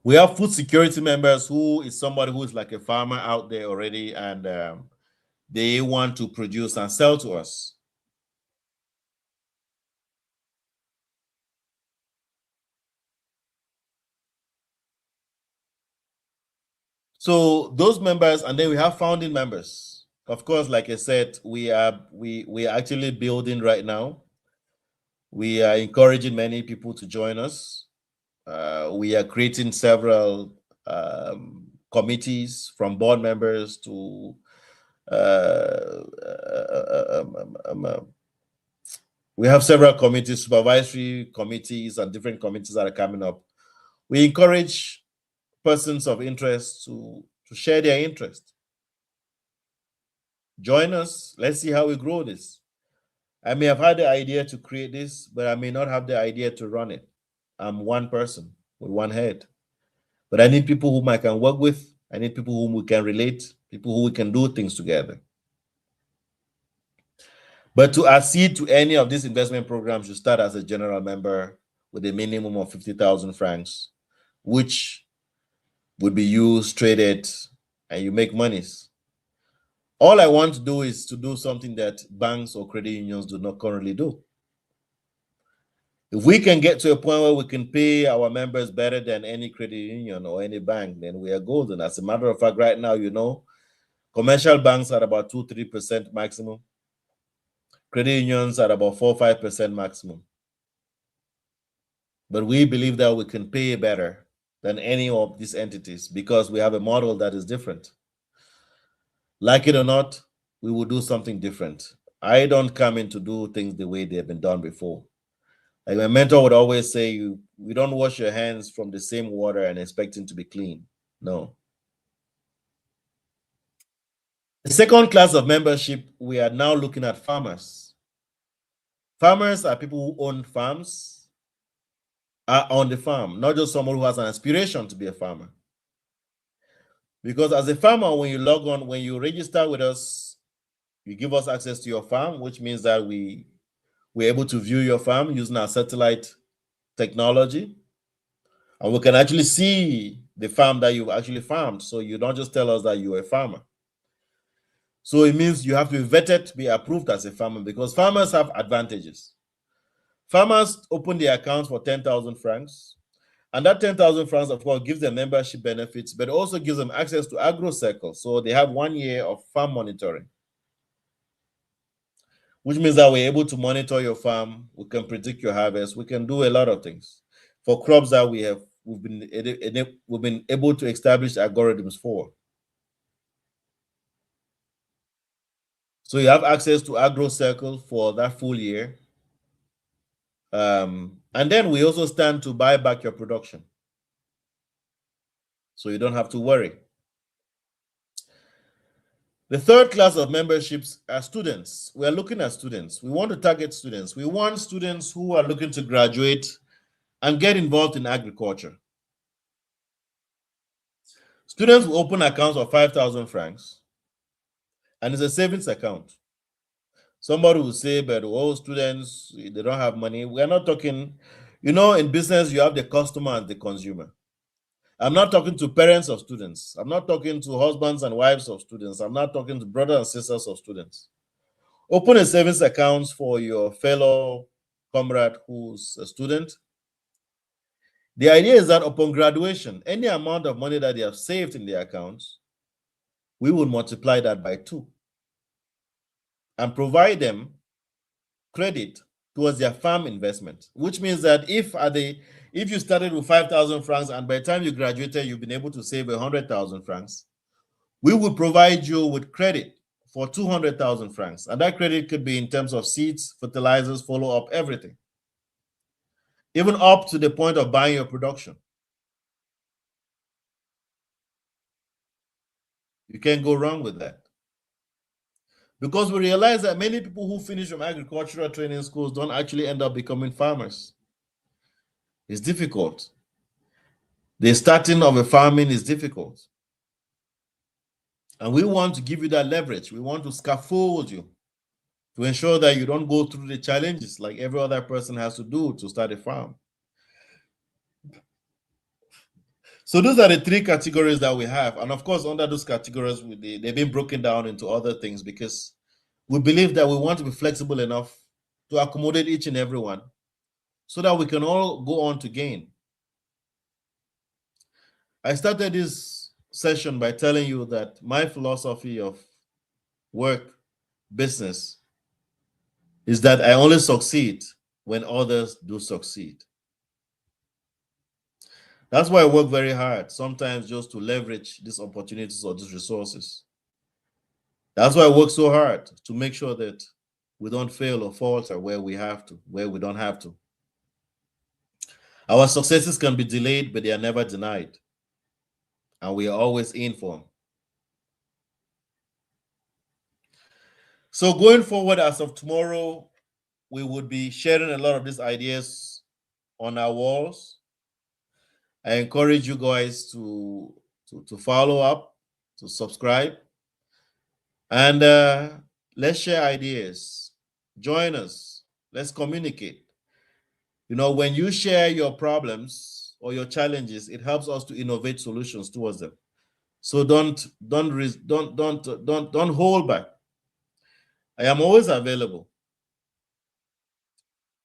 We have food security members, who is somebody who is like a farmer out there already, and they want to produce and sell to us. So those members, and then we have founding members. Of course, like I said, we are actually building right now. We are encouraging many people to join us. We are creating several committees, from board members to we have several committees, supervisory committees, and different committees that are coming up. We encourage persons of interest to share their interest. Join us. Let's see how we grow this. I may have had the idea to create this, but I may not have the idea to run it. I'm one person with one head. But I need people whom I can work with. I need people whom we can relate, people who we can do things together. But to accede to any of these investment programs, you start as a general member with a minimum of 50,000 francs, which would be used, traded, and you make monies. All I want to do is to do something that banks or credit unions do not currently do. If we can get to a point where we can pay our members better than any credit union or any bank, then we are golden. As a matter of fact, right now, commercial banks are about 2-3% maximum. Credit unions are about 4-5% maximum. But we believe that we can pay better than any of these entities because we have a model that is different. Like it or not, we will do something different. I don't come in to do things the way they have been done before. Like my mentor would always say, we don't wash your hands from the same water and expect them to be clean. No. The second class of membership, we are now looking at farmers. Farmers are people who own farms, are on the farm, not just someone who has an aspiration to be a farmer. Because as a farmer, when you log on, when you register with us, you give us access to your farm, which means that we're able to view your farm using our satellite technology. And we can actually see the farm that you've actually farmed. So you don't just tell us that you're a farmer. So it means you have to be vetted to be approved as a farmer, because farmers have advantages. Farmers open their accounts for 10,000 francs. And that 10,000 francs, of course, gives them membership benefits, but also gives them access to AgroCircle. So they have 1 year of farm monitoring, which means that we're able to monitor your farm. We can predict your harvest. We can do a lot of things for crops that we have we've been able to establish algorithms for. So you have access to AgroCircle for that full year. And then we also stand to buy back your production. So you don't have to worry. The third class of memberships are students. We are looking at students. We want to target students. We want students who are looking to graduate and get involved in agriculture. Students will open accounts of 5,000 francs, and it's a savings account. Somebody will say, but all students, they don't have money. We're not talking, in business, you have the customer and the consumer. I'm not talking to parents of students. I'm not talking to husbands and wives of students. I'm not talking to brothers and sisters of students. Open a savings account for your fellow comrade who's a student. The idea is that upon graduation, any amount of money that they have saved in their accounts, we will multiply that by 2 and provide them credit towards their farm investment, which means that if you started with 5,000 francs and by the time you graduated, you've been able to save 100,000 francs, we will provide you with credit for 200,000 francs. And that credit could be in terms of seeds, fertilizers, follow-up, everything. Even up to the point of buying your production. You can't go wrong with that. Because we realize that many people who finish from agricultural training schools don't actually end up becoming farmers. It's difficult. The starting of a farming is difficult. And we want to give you that leverage. We want to scaffold you to ensure that you don't go through the challenges like every other person has to do to start a farm. So those are the 3 categories that we have. And of course, under those categories, they've been broken down into other things because we believe that we want to be flexible enough to accommodate each and every one so that we can all go on to gain. I started this session by telling you that my philosophy of work, business, is that I only succeed when others do succeed. That's why I work very hard, sometimes just to leverage these opportunities or these resources. That's why I work so hard to make sure that we don't fail or falter where we have to, where we don't have to. Our successes can be delayed, but they are never denied. And we are always in for them. So going forward, as of tomorrow, we would be sharing a lot of these ideas on our walls. I encourage you guys to follow up, to subscribe, and let's share ideas. Join us. Let's communicate. When you share your problems or your challenges, it helps us to innovate solutions towards them. So don't hold back. I am always available.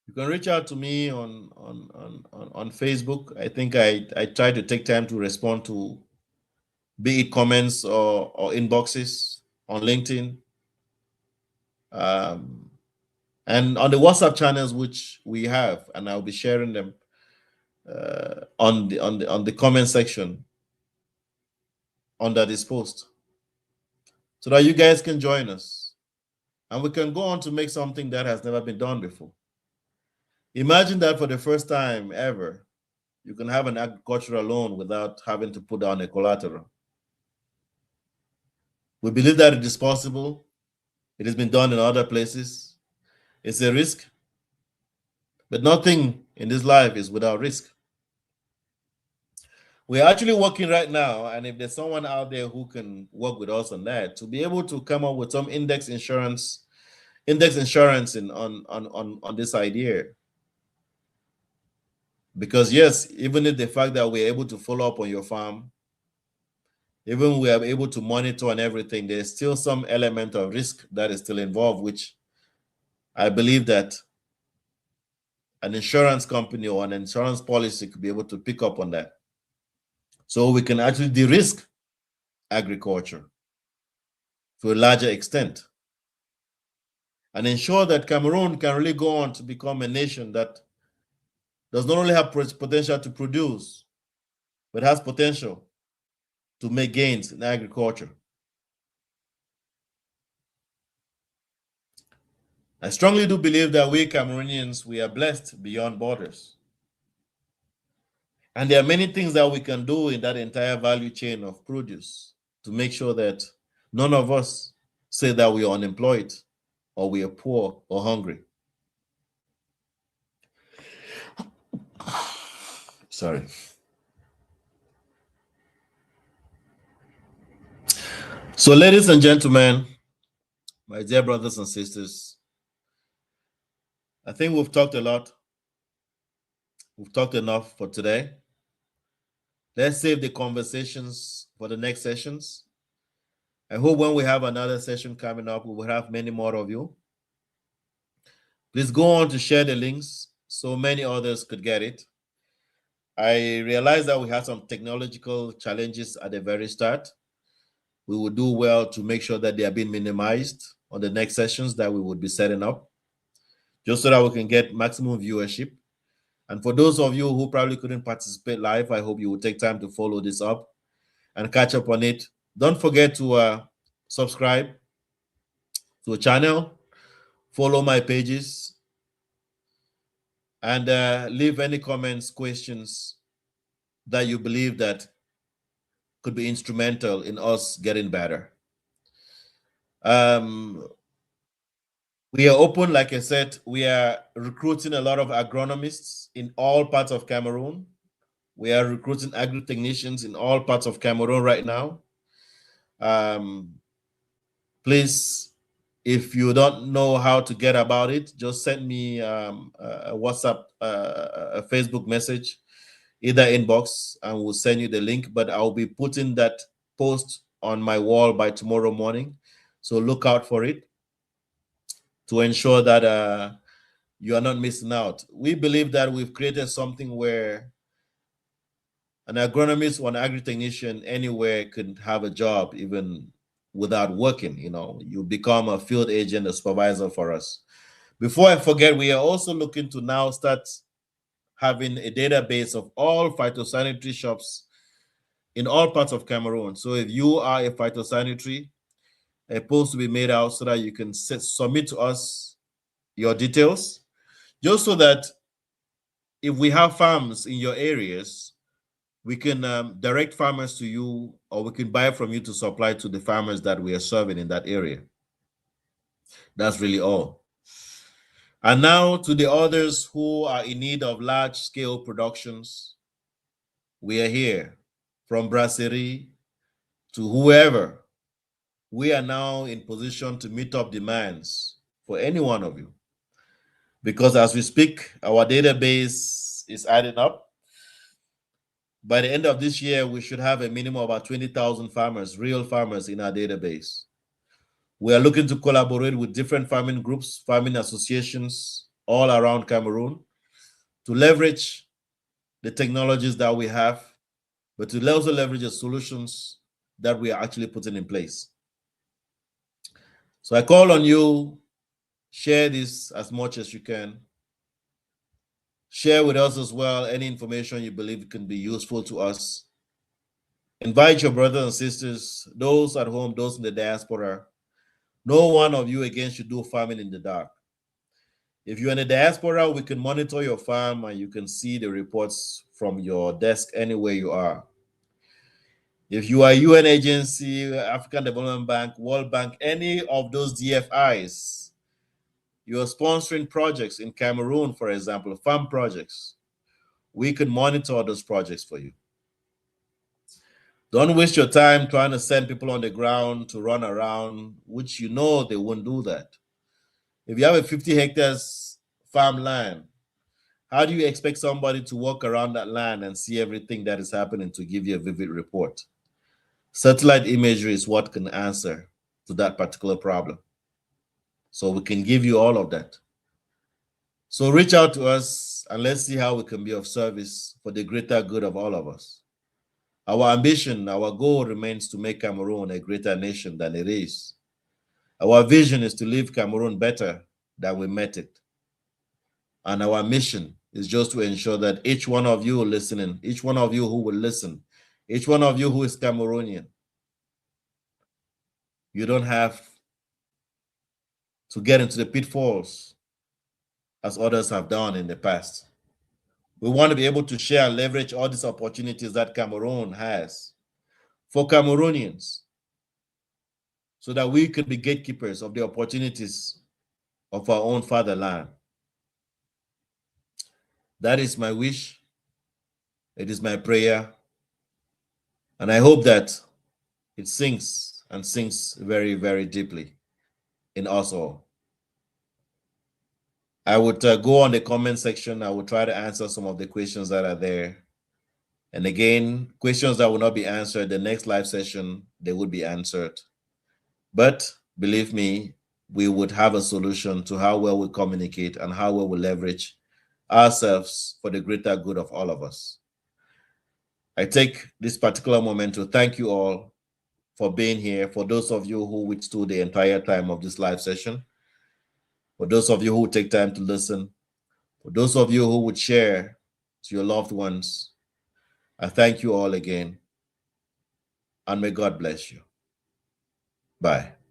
You can reach out to me on Facebook. I think I try to take time to respond to, be it comments or inboxes on LinkedIn, and on the WhatsApp channels which we have, and I'll be sharing them on the comment section under this post, so that you guys can join us, and we can go on to make something that has never been done before. Imagine that for the first time ever, you can have an agricultural loan without having to put down a collateral. We believe that it is possible. It has been done in other places. It's a risk, but nothing in this life is without risk. We're actually working right now, and if there's someone out there who can work with us on that, to be able to come up with some index insurance on this idea. Because yes, even if the fact that we're able to follow up on your farm, even we are able to monitor and everything, there's still some element of risk that is still involved, which I believe that an insurance company or an insurance policy could be able to pick up on that. So we can actually de-risk agriculture to a larger extent and ensure that Cameroon can really go on to become a nation that does not only have potential to produce, but has potential to make gains in agriculture. I strongly do believe that we Cameroonians, we are blessed beyond borders. And there are many things that we can do in that entire value chain of produce to make sure that none of us say that we are unemployed or we are poor or hungry. Sorry. So, ladies and gentlemen, my dear brothers and sisters, I think we've talked a lot. We've talked enough for today. Let's save the conversations for the next sessions. I hope when we have another session coming up, we will have many more of you. Please go on to share the links so many others could get it. I realized that we had some technological challenges at the very start. We will do well to make sure that they are being minimized on the next sessions that we would be setting up, just so that we can get maximum viewership. And for those of you who probably couldn't participate live, I hope you will take time to follow this up and catch up on it. Don't forget to subscribe to the channel, follow my pages, and leave any comments, questions that you believe that could be instrumental in us getting better. We are open, like I said, we are recruiting a lot of agronomists in all parts of Cameroon. We are recruiting agri-technicians in all parts of Cameroon right now. Please, if you don't know how to get about it, just send me a WhatsApp, a Facebook message, either inbox, and we'll send you the link. But I'll be putting that post on my wall by tomorrow morning. So look out for it to ensure that you are not missing out. We believe that we've created something where an agronomist or an agri-technician anywhere could have a job even without working. You become a field agent, a supervisor for us. Before I forget, we are also looking to now start having a database of all phytosanitary shops in all parts of Cameroon. So if you are a phytosanitary, a post to be made out so that you can submit to us your details, just so that if we have farms in your areas, we can direct farmers to you, or we can buy from you to supply to the farmers that we are serving in that area. That's really all. And now to the others who are in need of large-scale productions, we are here. From brasserie to whoever, we are now in position to meet up demands for any one of you. Because as we speak, our database is adding up. By the end of this year, we should have a minimum of about 20,000 farmers, real farmers in our database. We are looking to collaborate with different farming groups, farming associations all around Cameroon to leverage the technologies that we have, but to also leverage the solutions that we are actually putting in place. So I call on you, share this as much as you can. Share with us as well any information you believe can be useful to us. Invite your brothers and sisters, those at home, those in the diaspora. No one of you again should do farming in the dark. If you're in the diaspora, we can monitor your farm and you can see the reports from your desk anywhere you are. If you are a UN agency, African Development Bank, World Bank, any of those DFIs, you're sponsoring projects in Cameroon, for example, farm projects, we can monitor those projects for you. Don't waste your time trying to send people on the ground to run around, which you know they won't do that. If you have a 50 hectares farmland, how do you expect somebody to walk around that land and see everything that is happening to give you a vivid report? Satellite imagery is what can answer to that particular problem. So we can give you all of that. So reach out to us and let's see how we can be of service for the greater good of all of us. Our ambition, our goal remains to make Cameroon a greater nation than it is. Our vision is to leave Cameroon better than we met it. And our mission is just to ensure that each one of you listening, each one of you who will listen, each one of you who is Cameroonian, you don't have to get into the pitfalls as others have done in the past. We want to be able to share and leverage all these opportunities that Cameroon has for Cameroonians so that we can be gatekeepers of the opportunities of our own fatherland. That is my wish. It is my prayer. And I hope that it sinks and sinks very, very deeply in us all. I would go on the comment section. I will try to answer some of the questions that are there. And again, questions that will not be answered, the next live session, they would be answered. But believe me, we would have a solution to how well we communicate and how well we leverage ourselves for the greater good of all of us. I take this particular moment to thank you all for being here, for those of you who withstood the entire time of this live session, for those of you who take time to listen, for those of you who would share to your loved ones. I thank you all again, and may God bless you. Bye.